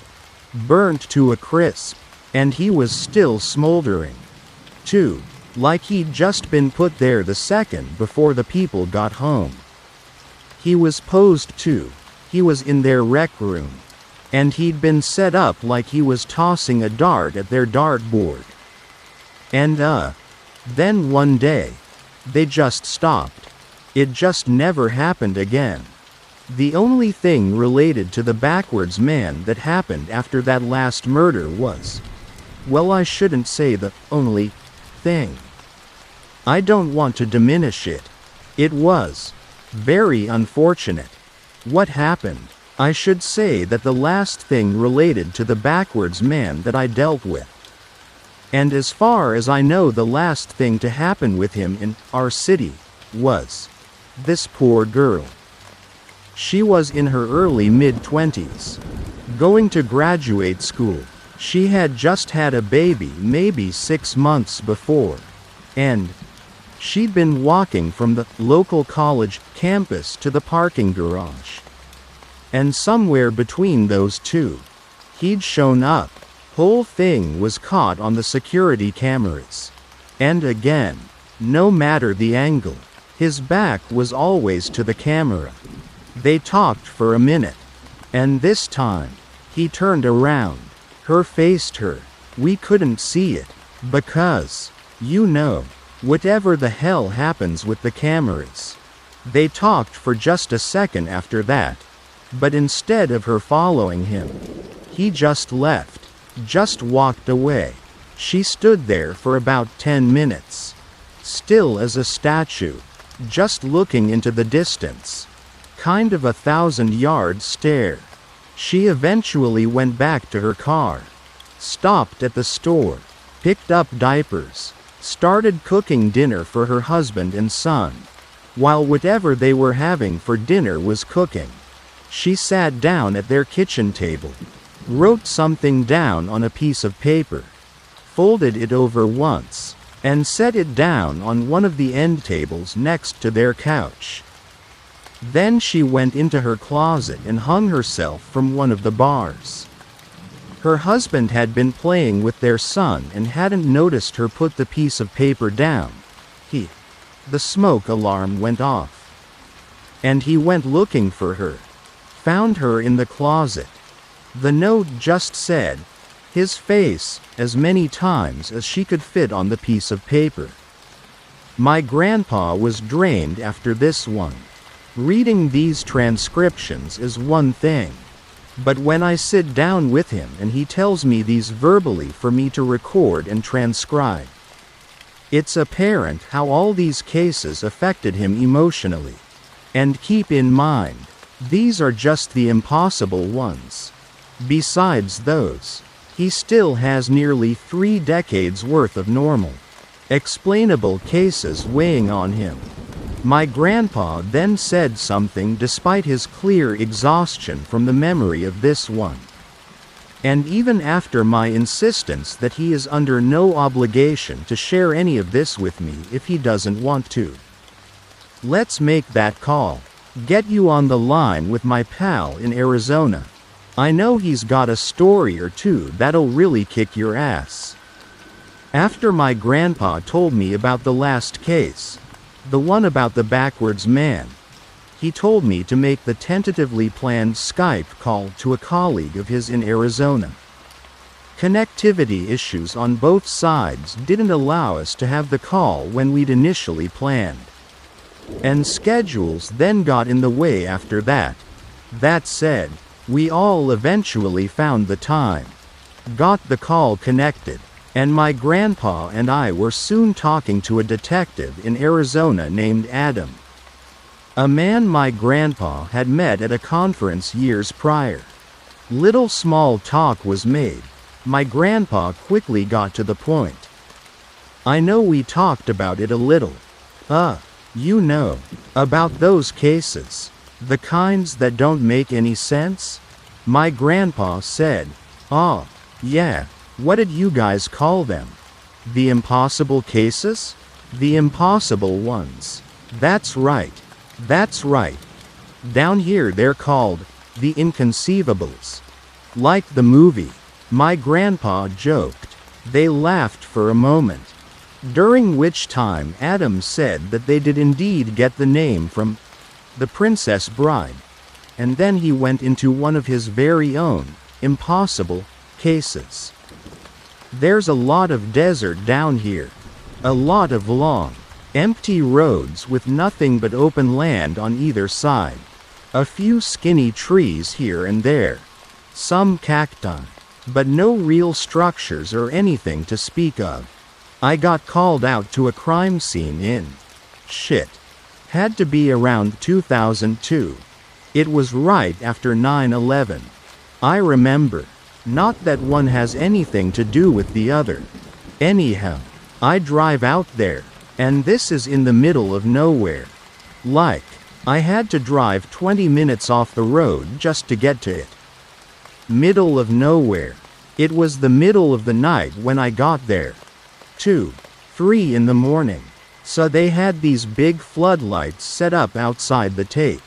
Burnt to a crisp. And he was still smoldering. 2. Like he'd just been put there the second before the people got home. He was posed too. He was in their rec room. And he'd been set up like he was tossing a dart at their dartboard. And then one day, they just stopped. It just never happened again. The only thing related to the backwards man that happened after that last murder was, well, I shouldn't say the only thing. I don't want to diminish it. It was very unfortunate. What happened? I should say that the last thing related to the backwards man that I dealt with. And as far as I know, the last thing to happen with him in our city was this poor girl. She was in her early mid-20s, going to graduate school. She had just had a baby maybe 6 months before. And she'd been walking from the local college campus to the parking garage. And somewhere between those two, he'd shown up. Whole thing was caught on the security cameras. And again, no matter the angle, his back was always to the camera. They talked for a minute. And this time, he turned around. Her faced her. We couldn't see it. Because, whatever the hell happens with the cameras. They talked for just a second after that. But instead of her following him, he just left. Just walked away. She stood there for about 10 minutes. Still as a statue. Just looking into the distance. Kind of a 1,000-yard stare. She eventually went back to her car. Stopped at the store. Picked up diapers. Started cooking dinner for her husband and son. While whatever they were having for dinner was cooking, she sat down at their kitchen table. Wrote something down on a piece of paper. Folded it over once. And set it down on one of the end tables next to their couch. Then she went into her closet and hung herself from one of the bars. Her husband had been playing with their son and hadn't noticed her put the piece of paper down. The smoke alarm went off. And he went looking for her. Found her in the closet. The note just said, his face, as many times as she could fit on the piece of paper. My grandpa was drained after this one. Reading these transcriptions is one thing. But when I sit down with him and he tells me these verbally for me to record and transcribe, it's apparent how all these cases affected him emotionally. And keep in mind, these are just the impossible ones. Besides those, he still has nearly 3 decades worth of normal, explainable cases weighing on him. My grandpa then said something despite his clear exhaustion from the memory of this one. And even after my insistence that he is under no obligation to share any of this with me if he doesn't want to. Let's make that call. Get you on the line with my pal in Arizona. I know he's got a story or two that'll really kick your ass. After my grandpa told me about the last case, the one about the backwards man, he told me to make the tentatively planned Skype call to a colleague of his in Arizona. Connectivity issues on both sides didn't allow us to have the call when we'd initially planned. And schedules then got in the way after that. That said, we all eventually found the time. Got the call connected. And my grandpa and I were soon talking to a detective in Arizona named Adam. A man my grandpa had met at a conference years prior. Little small talk was made. My grandpa quickly got to the point. I know we talked about it a little. About those cases. The kinds that don't make any sense? My grandpa said, yeah. What did you guys call them? The impossible cases? The impossible ones. That's right. Down here they're called the inconceivables. Like the movie. My grandpa joked. They laughed for a moment. During which time Adam said that they did indeed get the name from The Princess Bride. And then he went into one of his very own impossible cases. There's a lot of desert down here. A lot of long, empty roads with nothing but open land on either side. A few skinny trees here and there. Some cacti. But no real structures or anything to speak of. I got called out to a crime scene in had to be around 2002. It was right after 9/11. I remember. Not that one has anything to do with the other. Anyhow, I drive out there, and this is in the middle of nowhere. Like, I had to drive 20 minutes off the road just to get to it. Middle of nowhere. It was the middle of the night when I got there. 2, 3 in the morning. So they had these big floodlights set up outside the tape.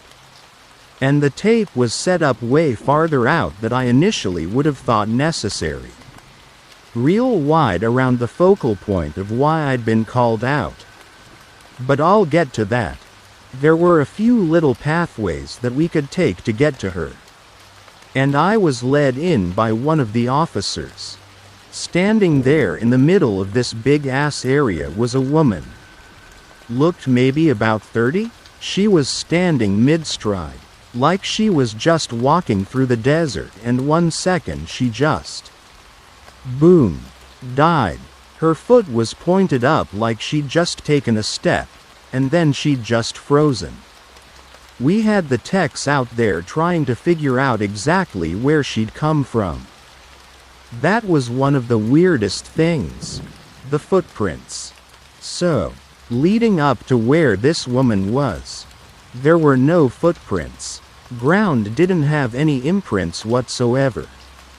And the tape was set up way farther out than I initially would have thought necessary. Real wide around the focal point of why I'd been called out. But I'll get to that. There were a few little pathways that we could take to get to her. And I was led in by one of the officers. Standing there in the middle of this big-ass area was a woman. Looked maybe about 30? She was standing mid-stride, like she was just walking through the desert, and 1 second she just... boom. Died. Her foot was pointed up like she'd just taken a step, and then she'd just frozen. We had the techs out there trying to figure out exactly where she'd come from. That was one of the weirdest things. The footprints. So, leading up to where this woman was, there were no footprints. Ground didn't have any imprints whatsoever.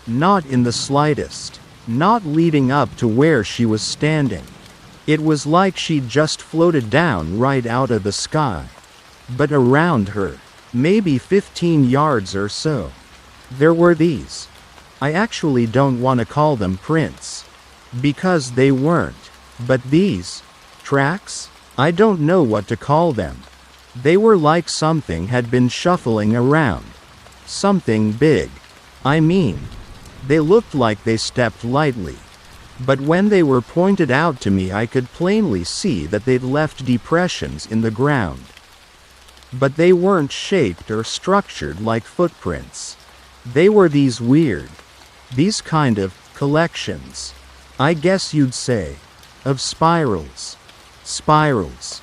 Not in the slightest. Not leading up to where she was standing. It was like she'd just floated down right out of the sky. But around her, maybe 15 yards or so, there were these. I actually don't want to call them prints. Because they weren't. But these tracks? I don't know what to call them. They were like something had been shuffling around. Something big. I mean, they looked like they stepped lightly. But when they were pointed out to me, I could plainly see that they'd left depressions in the ground. But they weren't shaped or structured like footprints. They were these weird, these kind of collections, I guess you'd say, of spirals. Spirals.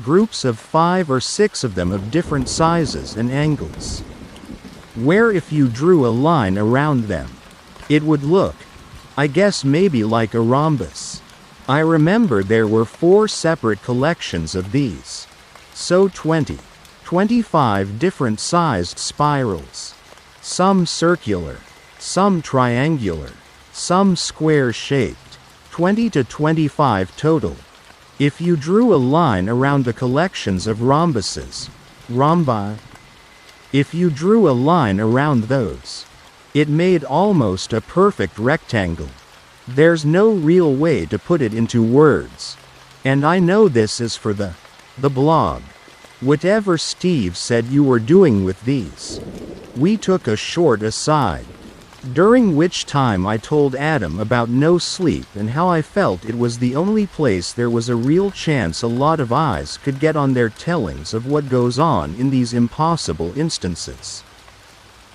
Groups of 5 or 6 of them of different sizes and angles. Where if you drew a line around them, it would look, I guess maybe like a rhombus. I remember there were 4 separate collections of these. So 20, 25 different sized spirals. Some circular, some triangular, some square-shaped. 20 to 25 total. If you drew a line around the collections of rhombuses, rhombi, if you drew a line around those, it made almost a perfect rectangle. There's no real way to put it into words. And I know this is for the blog. Whatever Steve said you were doing with these. We took a short aside. During which time I told Adam about no sleep and how I felt it was the only place there was a real chance a lot of eyes could get on their tellings of what goes on in these impossible instances.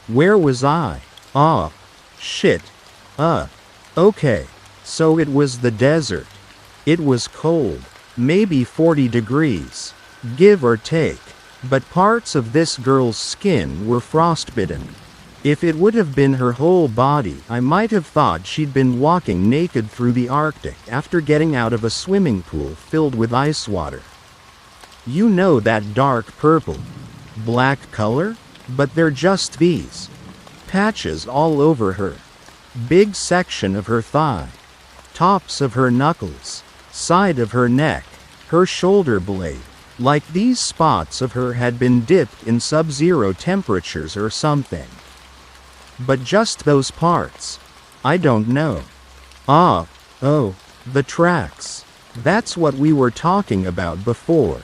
Where was I? Shit. Okay. So it was the desert. It was cold. Maybe 40 degrees. Give or take. But parts of this girl's skin were frostbitten. If it would have been her whole body, I might have thought she'd been walking naked through the Arctic after getting out of a swimming pool filled with ice water. You know that dark purple, black color? But they're just these patches all over her. Big section of her thigh. Tops of her knuckles. Side of her neck. Her shoulder blade. Like these spots of her had been dipped in sub-zero temperatures or something. But just those parts. I don't know. The tracks. That's what we were talking about before.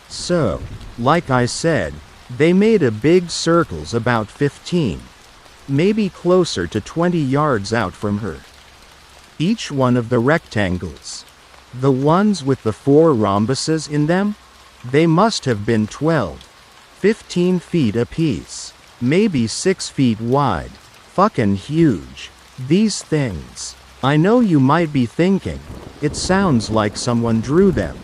So, like I said, they made a big circles about 15. Maybe closer to 20 yards out from her. Each one of the rectangles. The ones with the 4 rhombuses in them? They must have been 12, 15 feet apiece. Maybe 6 feet wide. Fucking huge. These things. I know you might be thinking, it sounds like someone drew them.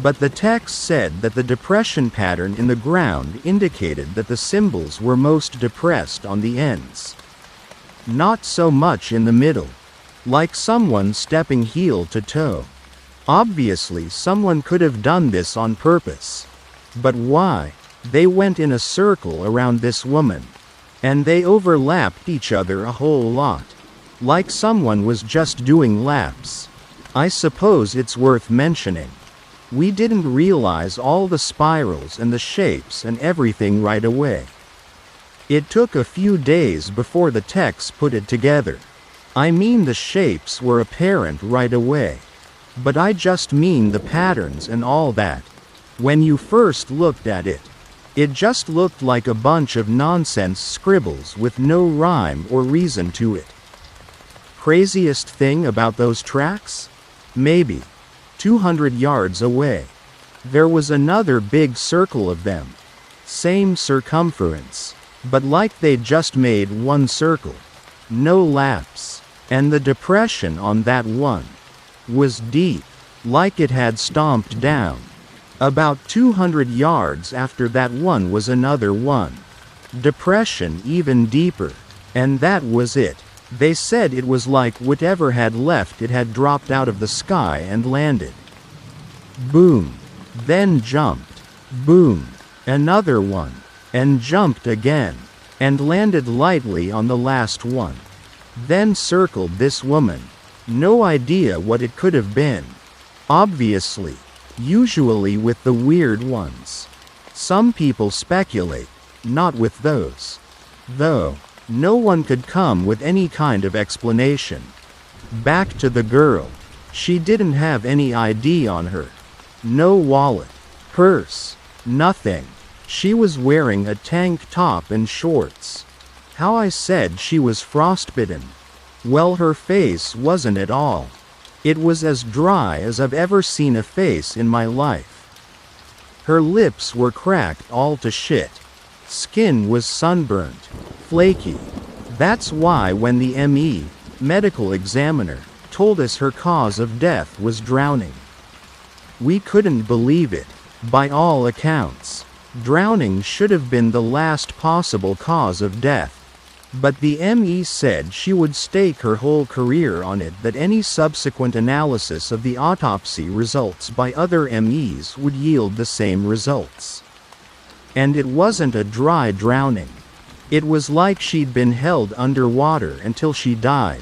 But the text said that the depression pattern in the ground indicated that the symbols were most depressed on the ends. Not so much in the middle. Like someone stepping heel to toe. Obviously someone could have done this on purpose. But why? They went in a circle around this woman. And they overlapped each other a whole lot. Like someone was just doing laps. I suppose it's worth mentioning. We didn't realize all the spirals and the shapes and everything right away. It took a few days before the techs put it together. I mean the shapes were apparent right away. But I just mean the patterns and all that. When you first looked at it, it just looked like a bunch of nonsense scribbles with no rhyme or reason to it. Craziest thing about those tracks? Maybe 200 yards away, there was another big circle of them. Same circumference, but like they'd just made one circle. No laps. And the depression on that one was deep, like it had stomped down. About 200 yards after that one was another one. Depression even deeper. And that was it. They said it was like whatever had left it had dropped out of the sky and landed. Boom. Then jumped. Boom. Another one. And jumped again. And landed lightly on the last one. Then circled this woman. No idea what it could have been. Obviously. Usually with the weird ones. Some people speculate, not with those. Though, no one could come with any kind of explanation. Back to the girl. She didn't have any ID on her. No wallet, purse, nothing. She was wearing a tank top and shorts. How I said she was frostbitten. Well, her face wasn't at all. It was as dry as I've ever seen a face in my life. Her lips were cracked all to shit. Skin was sunburnt, flaky. That's why when the ME, medical examiner, told us her cause of death was drowning, we couldn't believe it. By all accounts, drowning should have been the last possible cause of death. But the ME said she would stake her whole career on it, that any subsequent analysis of the autopsy results by other MEs would yield the same results. And it wasn't a dry drowning. It was like she'd been held underwater until she died.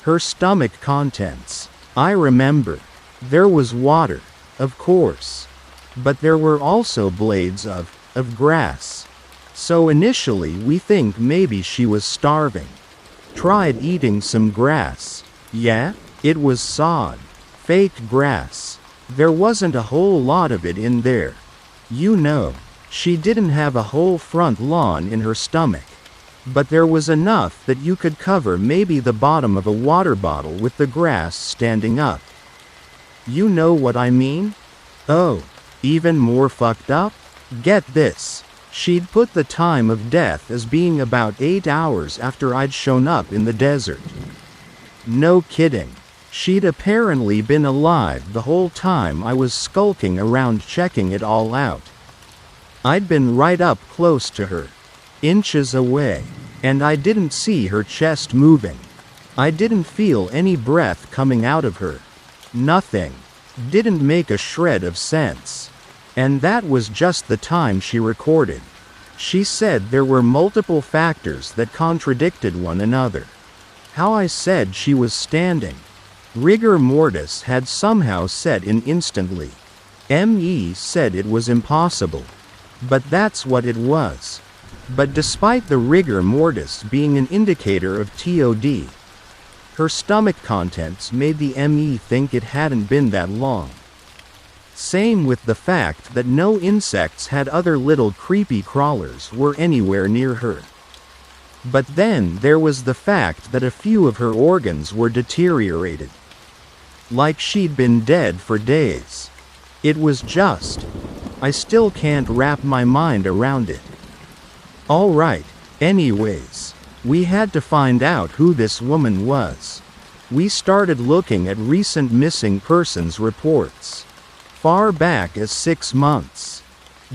Her stomach contents. I remember. There was water, of course. But there were also blades of grass. So initially we think maybe she was starving. Tried eating some grass. Yeah, it was sod. Fake grass. There wasn't a whole lot of it in there. You know, she didn't have a whole front lawn in her stomach. But there was enough that you could cover maybe the bottom of a water bottle with the grass standing up. You know what I mean? Oh, even more fucked up? Get this. She'd put the time of death as being about 8 hours after I'd shown up in the desert. No kidding. She'd apparently been alive the whole time I was skulking around checking it all out. I'd been right up close to her, inches away, and I didn't see her chest moving. I didn't feel any breath coming out of her. Nothing. Didn't make a shred of sense. And that was just the time she recorded. She said there were multiple factors that contradicted one another. How I said she was standing. Rigor mortis had somehow set in instantly. ME said it was impossible. But that's what it was. But despite the rigor mortis being an indicator of TOD, her stomach contents made the ME think it hadn't been that long. Same with the fact that no insects had other little creepy crawlers were anywhere near her. But then there was the fact that a few of her organs were deteriorated. Like she'd been dead for days. It was just, I still can't wrap my mind around it. Alright, anyways, we had to find out who this woman was. We started looking at recent missing persons reports. Far back as 6 months.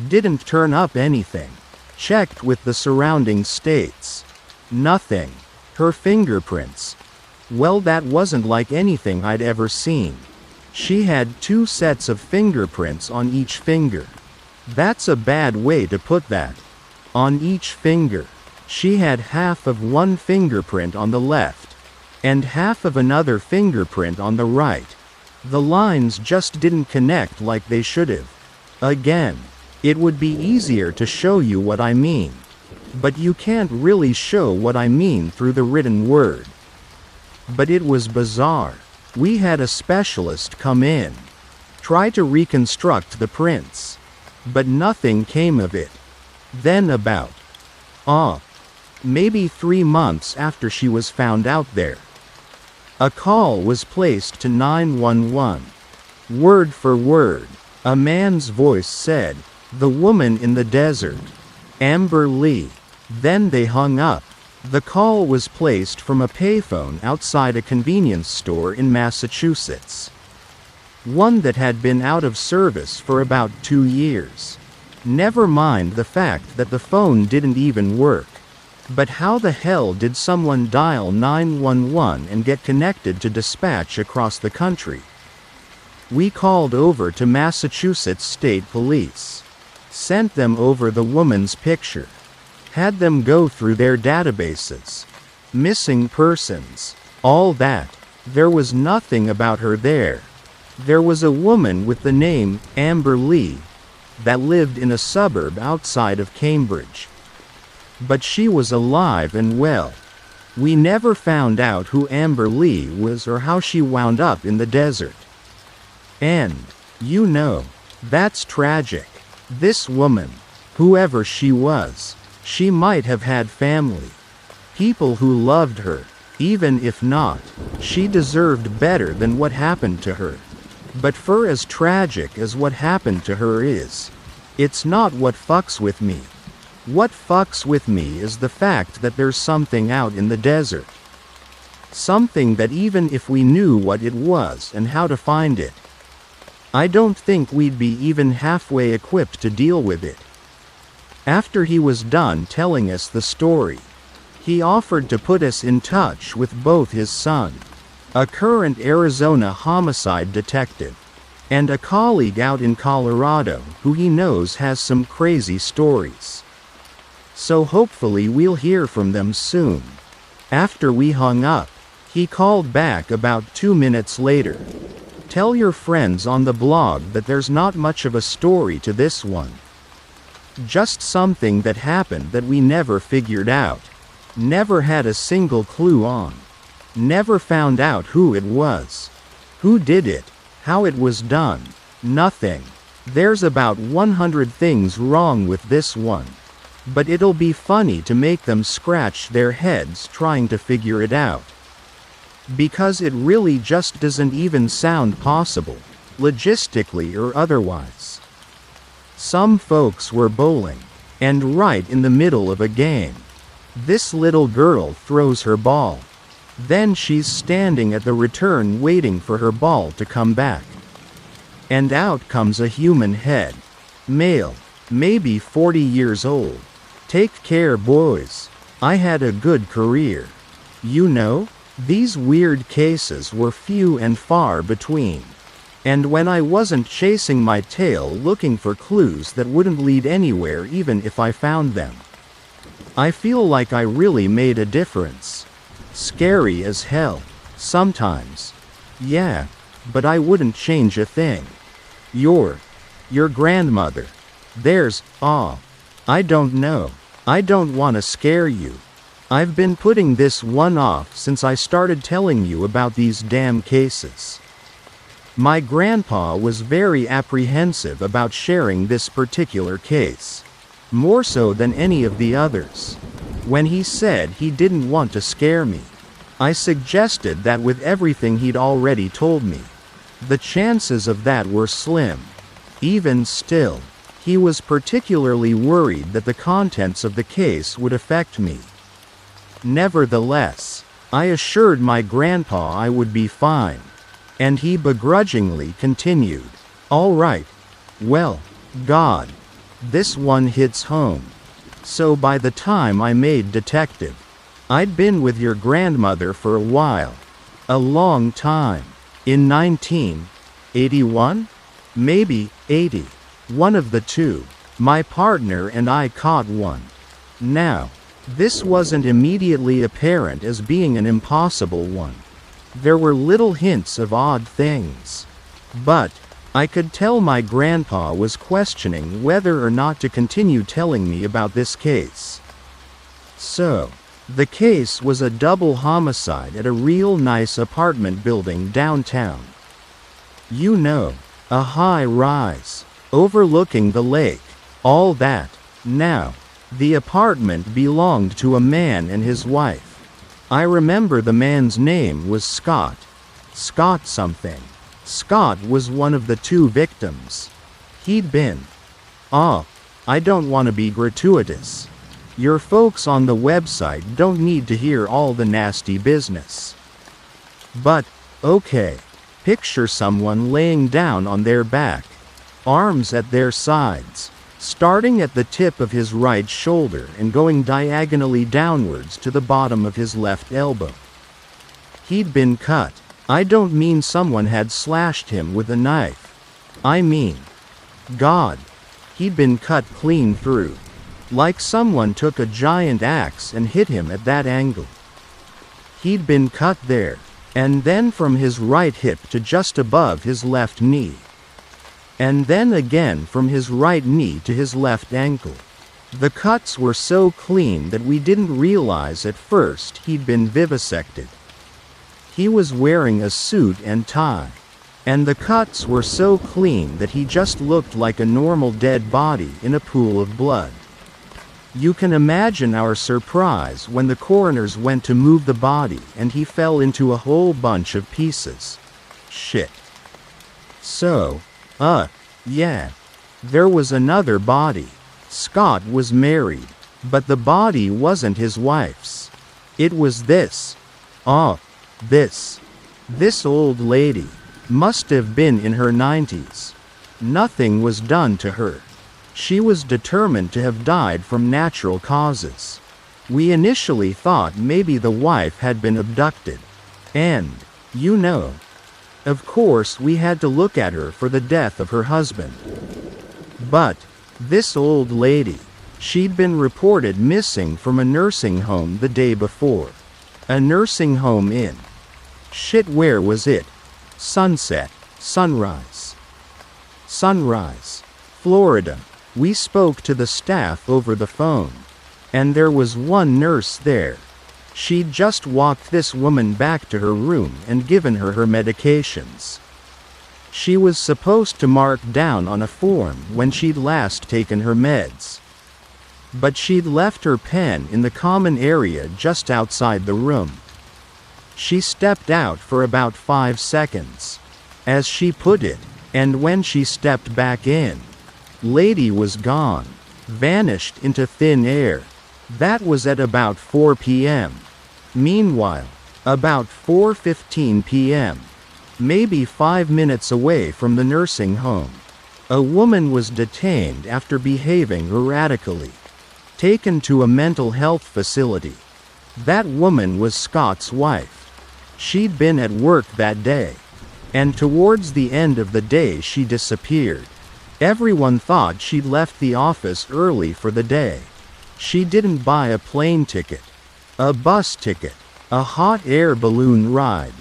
Didn't turn up anything. Checked with the surrounding states. Nothing. Her fingerprints. Well, that wasn't like anything I'd ever seen. She had 2 sets of fingerprints on each finger. That's a bad way to put that. On each finger. She had half of one fingerprint on the left. and half of another fingerprint on the right. The lines just didn't connect like they should have. Again, it would be easier to show you what I mean. But you can't really show what I mean through the written word. But it was bizarre. We had a specialist come in, try to reconstruct the prints. But nothing came of it. Then about, maybe 3 months after she was found out there, a call was placed to 911. Word for word, a man's voice said, "The woman in the desert, Amber Lee." Then they hung up. The call was placed from a payphone outside a convenience store in Massachusetts. One that had been out of service for about 2 years. Never mind the fact that the phone didn't even work. But how the hell did someone dial 911 and get connected to dispatch across the country? We called over to Massachusetts State Police. Sent them over the woman's picture. Had them go through their databases. Missing persons. All that. There was nothing about her there. There was a woman with the name Amber Lee that lived in a suburb outside of Cambridge. But she was alive and well. We never found out who Amber Lee was or how she wound up in the desert. And, you know, that's tragic. This woman, whoever she was, she might have had family. People who loved her. Even if not, she deserved better than what happened to her. But for as tragic as what happened to her is, it's not what fucks with me. What fucks with me is the fact that there's something out in the desert. Something that even if we knew what it was and how to find it, I don't think we'd be even halfway equipped to deal with it. After he was done telling us the story, he offered to put us in touch with both his son, a current Arizona homicide detective, and a colleague out in Colorado who he knows has some crazy stories. So hopefully we'll hear from them soon. After we hung up, he called back about 2 minutes later. Tell your friends on the blog that there's not much of a story to this one. Just something that happened that we never figured out. Never had a single clue on. Never found out who it was. Who did it? How it was done. Nothing. There's about 100 things wrong with this one. But it'll be funny to make them scratch their heads trying to figure it out. Because it really just doesn't even sound possible, logistically or otherwise. Some folks were bowling, and right in the middle of a game. This little girl throws her ball. Then she's standing at the return waiting for her ball to come back. And out comes a human head. Male, maybe 40 years old. Take care, boys. I had a good career. You know, these weird cases were few and far between. And when I wasn't chasing my tail looking for clues that wouldn't lead anywhere even if I found them. I feel like I really made a difference. Scary as hell. Sometimes. Yeah, but I wouldn't change a thing. Your grandmother. I don't know. I don't want to scare you. I've been putting this one off since I started telling you about these damn cases. My grandpa was very apprehensive about sharing this particular case. More so than any of the others. When he said he didn't want to scare me, I suggested that with everything he'd already told me, the chances of that were slim. Even still, he was particularly worried that the contents of the case would affect me. Nevertheless, I assured my grandpa I would be fine. And he begrudgingly continued, "All right. Well, God. This one hits home. So by the time I made detective, I'd been with your grandmother for a while. A long time. In 1981? Maybe 80. One of the two. My partner and I caught one. Now, This wasn't immediately apparent as being an impossible one. There were little hints of odd things. But I could tell my grandpa was questioning whether or not to continue telling me about this case. So, the case was a double homicide at a real nice apartment building downtown. You know, a high-rise, overlooking the lake, all that. Now, the apartment belonged to a man and his wife. I remember the man's name was Scott. Scott something. Scott was one of the two victims. He'd been. I don't want to be gratuitous. Your folks on the website don't need to hear all the nasty business. But, okay. Picture someone laying down on their back, arms at their sides, starting at the tip of his right shoulder and going diagonally downwards to the bottom of his left elbow. He'd been cut. I don't mean someone had slashed him with a knife. I mean, God, he'd been cut clean through. Like someone took a giant axe and hit him at that angle. He'd been cut there, and then from his right hip to just above his left knee. And then again from his right knee to his left ankle. The cuts were so clean that we didn't realize at first he'd been vivisected. He was wearing a suit and tie. And the cuts were so clean that he just looked like a normal dead body in a pool of blood. You can imagine our surprise when the coroners went to move the body and he fell into a whole bunch of pieces. Shit. So, yeah. There was another body. Scott was married, but the body wasn't his wife's. It was this. This old lady. Must have been in her 90s. Nothing was done to her. She was determined to have died from natural causes. We initially thought maybe the wife had been abducted. And, you know, of course we had to look at her for the death of her husband. But, this old lady, she'd been reported missing from a nursing home the day before. A nursing home in. Shit, where was it? Sunrise, Florida. We spoke to the staff over the phone. And there was one nurse there. She'd just walked this woman back to her room and given her her medications. She was supposed to mark down on a form when she'd last taken her meds. But she'd left her pen in the common area just outside the room. She stepped out for about 5 seconds, as she put it, and when she stepped back in, lady was gone, vanished into thin air. That was at about 4 p.m. Meanwhile, about 4:15 p.m., maybe 5 minutes away from the nursing home, a woman was detained after behaving erratically, taken to a mental health facility. That woman was Scott's wife. She'd been at work that day, and towards the end of the day she disappeared. Everyone thought she'd left the office early for the day. She didn't buy a plane ticket, a bus ticket, a hot air balloon ride.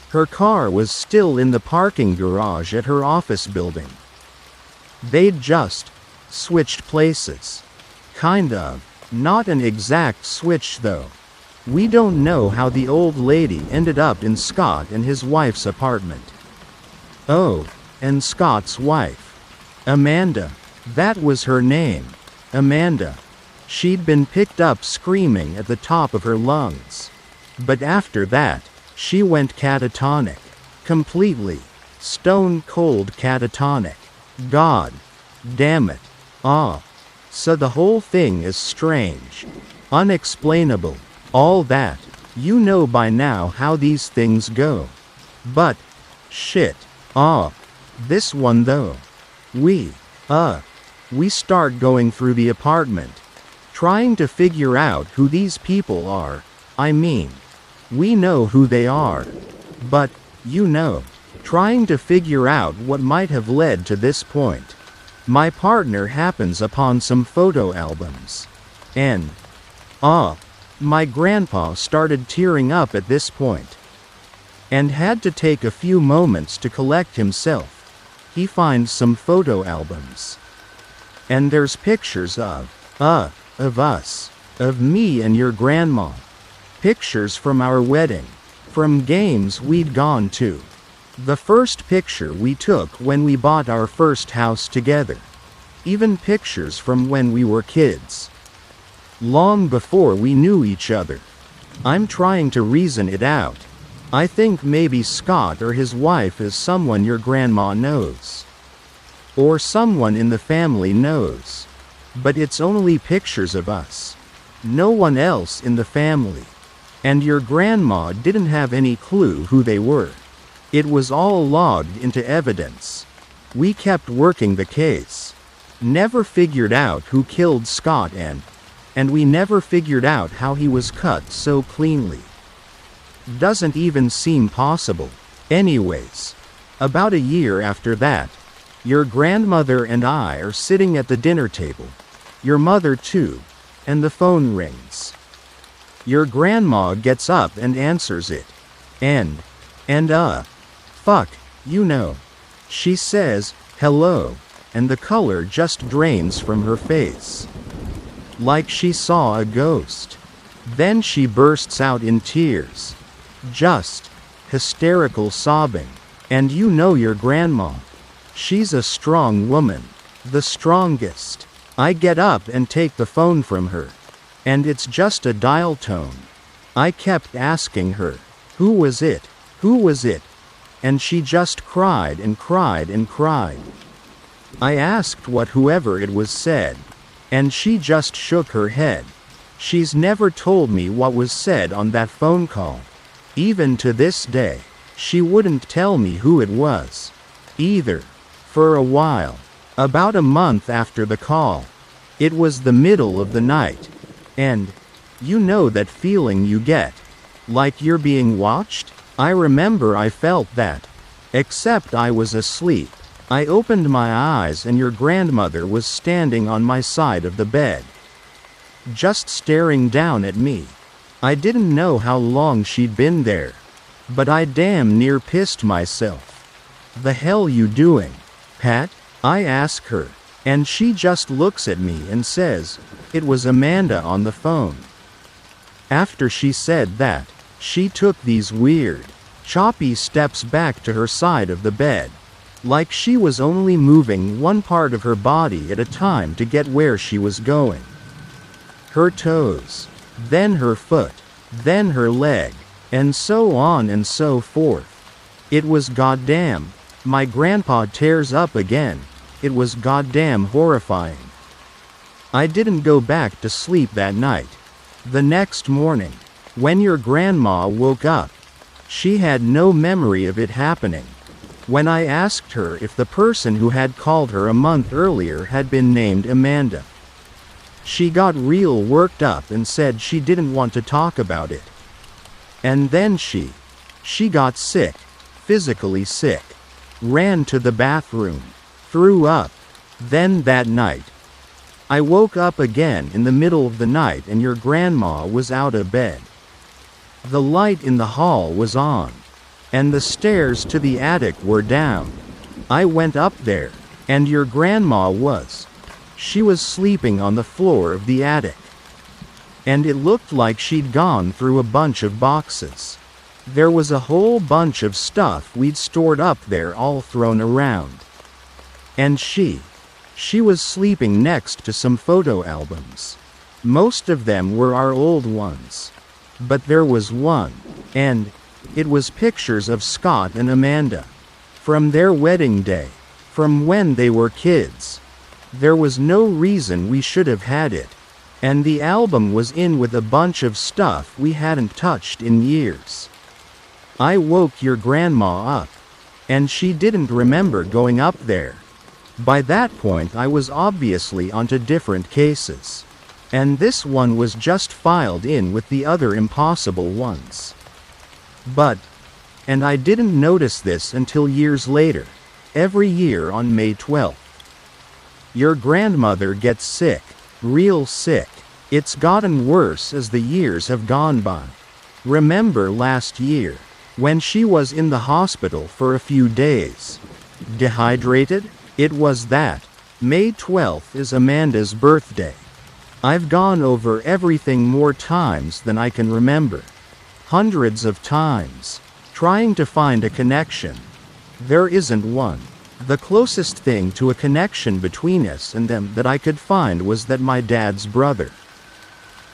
Her car was still in the parking garage at her office building. They'd just switched places. Kind of. Not an exact switch though. We don't know how the old lady ended up in Scott and his wife's apartment. Oh, and Scott's wife. Amanda. That was her name. Amanda. She'd been picked up screaming at the top of her lungs. But after that, she went catatonic. Completely. Stone cold catatonic. God. Damn it. So the whole thing is strange. Unexplainable. All that. You know by now how these things go. But, shit. This one though. We start going through the apartment, trying to figure out who these people are. I mean, we know who they are. But, you know, trying to figure out what might have led to this point. My partner happens upon some photo albums. And Ah. My grandpa started tearing up at this point, and had to take a few moments to collect himself. He finds some photo albums. And there's pictures of us. Of me and your grandma. Pictures from our wedding. From games we'd gone to. The first picture we took when we bought our first house together. Even pictures from when we were kids. Long before we knew each other. I'm trying to reason it out. I think maybe Scott or his wife is someone your grandma knows. Or someone in the family knows. But it's only pictures of us. No one else in the family. And your grandma didn't have any clue who they were. It was all logged into evidence. We kept working the case. Never figured out who killed Scott and we never figured out how he was cut so cleanly. Doesn't even seem possible. Anyways, about a year after that, your grandmother and I are sitting at the dinner table. Your mother too, and the phone rings. Your grandma gets up and answers it. Fuck, you know. She says, hello, and the color just drains from her face. Like she saw a ghost. Then she bursts out in tears. Just hysterical sobbing. And you know your grandma. She's a strong woman. The strongest. I get up and take the phone from her. And it's just a dial tone. I kept asking her, who was it? Who was it? And she just cried and cried and cried. I asked what whoever it was said. And she just shook her head. She's never told me what was said on that phone call. Even to this day, she wouldn't tell me who it was. Either. For a while. About a month after the call. It was the middle of the night. And, you know that feeling you get. Like you're being watched? I remember I felt that. Except I was asleep. I opened my eyes and your grandmother was standing on my side of the bed. Just staring down at me. I didn't know how long she'd been there. But I damn near pissed myself. The hell you doing, Pat? I ask her. And she just looks at me and says, it was Amanda on the phone. After she said that, she took these weird, choppy steps back to her side of the bed. Like she was only moving one part of her body at a time to get where she was going. Her toes, then her foot, then her leg, and so on and so forth. It was goddamn. My grandpa tears up again. It was goddamn horrifying. I didn't go back to sleep that night. The next morning, when your grandma woke up, she had no memory of it happening. When I asked her if the person who had called her a month earlier had been named Amanda, she got real worked up and said she didn't want to talk about it. And then she got sick, physically sick, ran to the bathroom, threw up. Then that night, I woke up again in the middle of the night and your grandma was out of bed. The light in the hall was on. And the stairs to the attic were down. I went up there, and your grandma was. She was sleeping on the floor of the attic. And it looked like she'd gone through a bunch of boxes. There was a whole bunch of stuff we'd stored up there all thrown around. And she was sleeping next to some photo albums. Most of them were our old ones. But there was one, and it was pictures of Scott and Amanda. From their wedding day. From when they were kids. There was no reason we should have had it. And the album was in with a bunch of stuff we hadn't touched in years. I woke your grandma up. And she didn't remember going up there. By that point I was obviously onto different cases. And this one was just filed in with the other impossible ones. But, and I didn't notice this until years later, every year on May 12th. Your grandmother gets sick, real sick. It's gotten worse as the years have gone by. Remember last year, when she was in the hospital for a few days? Dehydrated? It was that. May 12th is Amanda's birthday. I've gone over everything more times than I can remember. Hundreds of times. Trying to find a connection. There isn't one. The closest thing to a connection between us and them that I could find was that my dad's brother,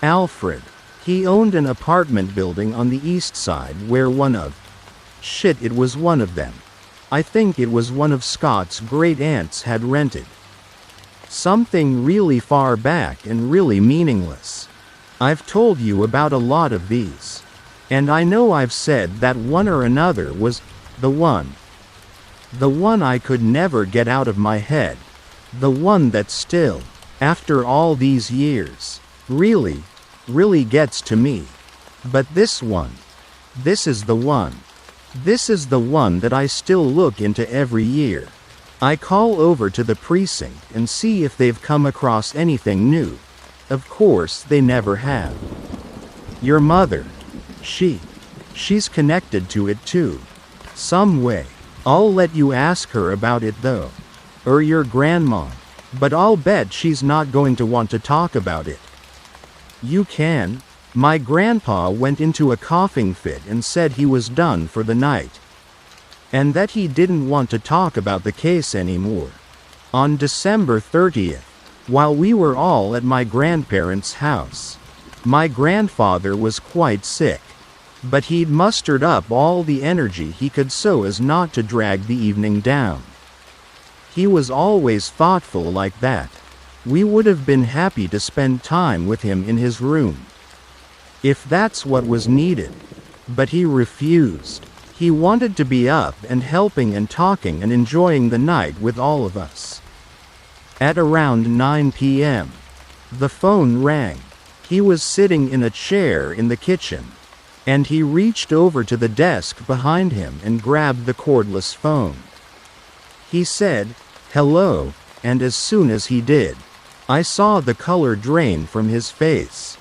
Alfred, he owned an apartment building on the east side where it was one of them. I think it was one of Scott's great aunts had rented. Something really far back and really meaningless. I've told you about a lot of these. And I know I've said that one or another was the one. The one I could never get out of my head. The one that still, after all these years, really gets to me. But this one. This is the one. This is the one that I still look into every year. I call over to the precinct and see if they've come across anything new. Of course they never have. Your mother. She's connected to it too. Some way. I'll let you ask her about it though. Or your grandma. But I'll bet she's not going to want to talk about it. You can. My grandpa went into a coughing fit and said he was done for the night. And that he didn't want to talk about the case anymore. On December 30th, while we were all at my grandparents' house, my grandfather was quite sick. But he'd mustered up all the energy he could so as not to drag the evening down. He was always thoughtful like that. We would have been happy to spend time with him in his room, if that's what was needed. But he refused. He wanted to be up and helping and talking and enjoying the night with all of us. At around 9 p.m., the phone rang. He was sitting in a chair in the kitchen. And he reached over to the desk behind him and grabbed the cordless phone. He said, "Hello," and as soon as he did, I saw the color drain from his face.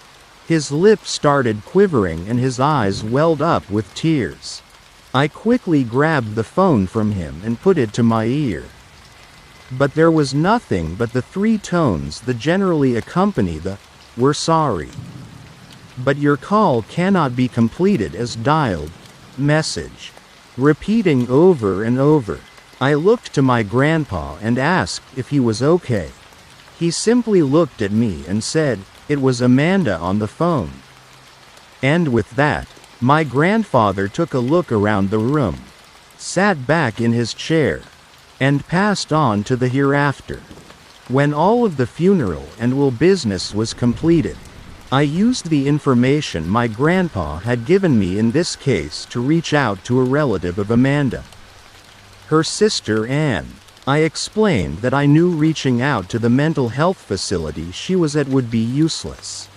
His lips started quivering and his eyes welled up with tears. I quickly grabbed the phone from him and put it to my ear. But there was nothing but the 3 tones that generally accompany the "we're sorry, but your call cannot be completed as dialed" message. Repeating over and over. I looked to my grandpa and asked if he was okay. He simply looked at me and said, "It was Amanda on the phone." And with that, my grandfather took a look around the room, sat back in his chair, and passed on to the hereafter. When all of the funeral and will business was completed, I used the information my grandpa had given me in this case to reach out to a relative of Amanda, her sister Anne. I explained that I knew reaching out to the mental health facility she was at would be useless,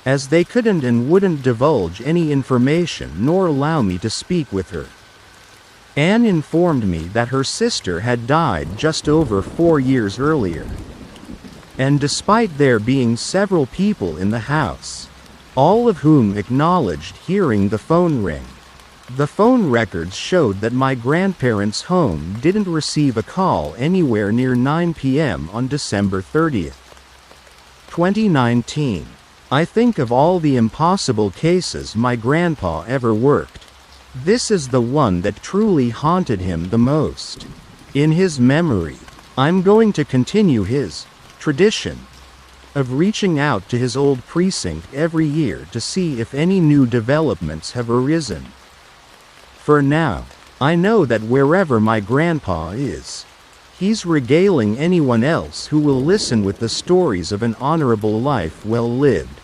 as they couldn't and wouldn't divulge any information nor allow me to speak with her. Anne informed me that her sister had died just over 4 years earlier. And despite there being several people in the house, all of whom acknowledged hearing the phone ring, the phone records showed that my grandparents' home didn't receive a call anywhere near 9 p.m. on December 30th, 2019. I think of all the impossible cases my grandpa ever worked, this is the one that truly haunted him the most. In his memory, I'm going to continue his tradition of reaching out to his old precinct every year to see if any new developments have arisen. For now, I know that wherever my grandpa is, he's regaling anyone else who will listen with the stories of an honorable life well lived.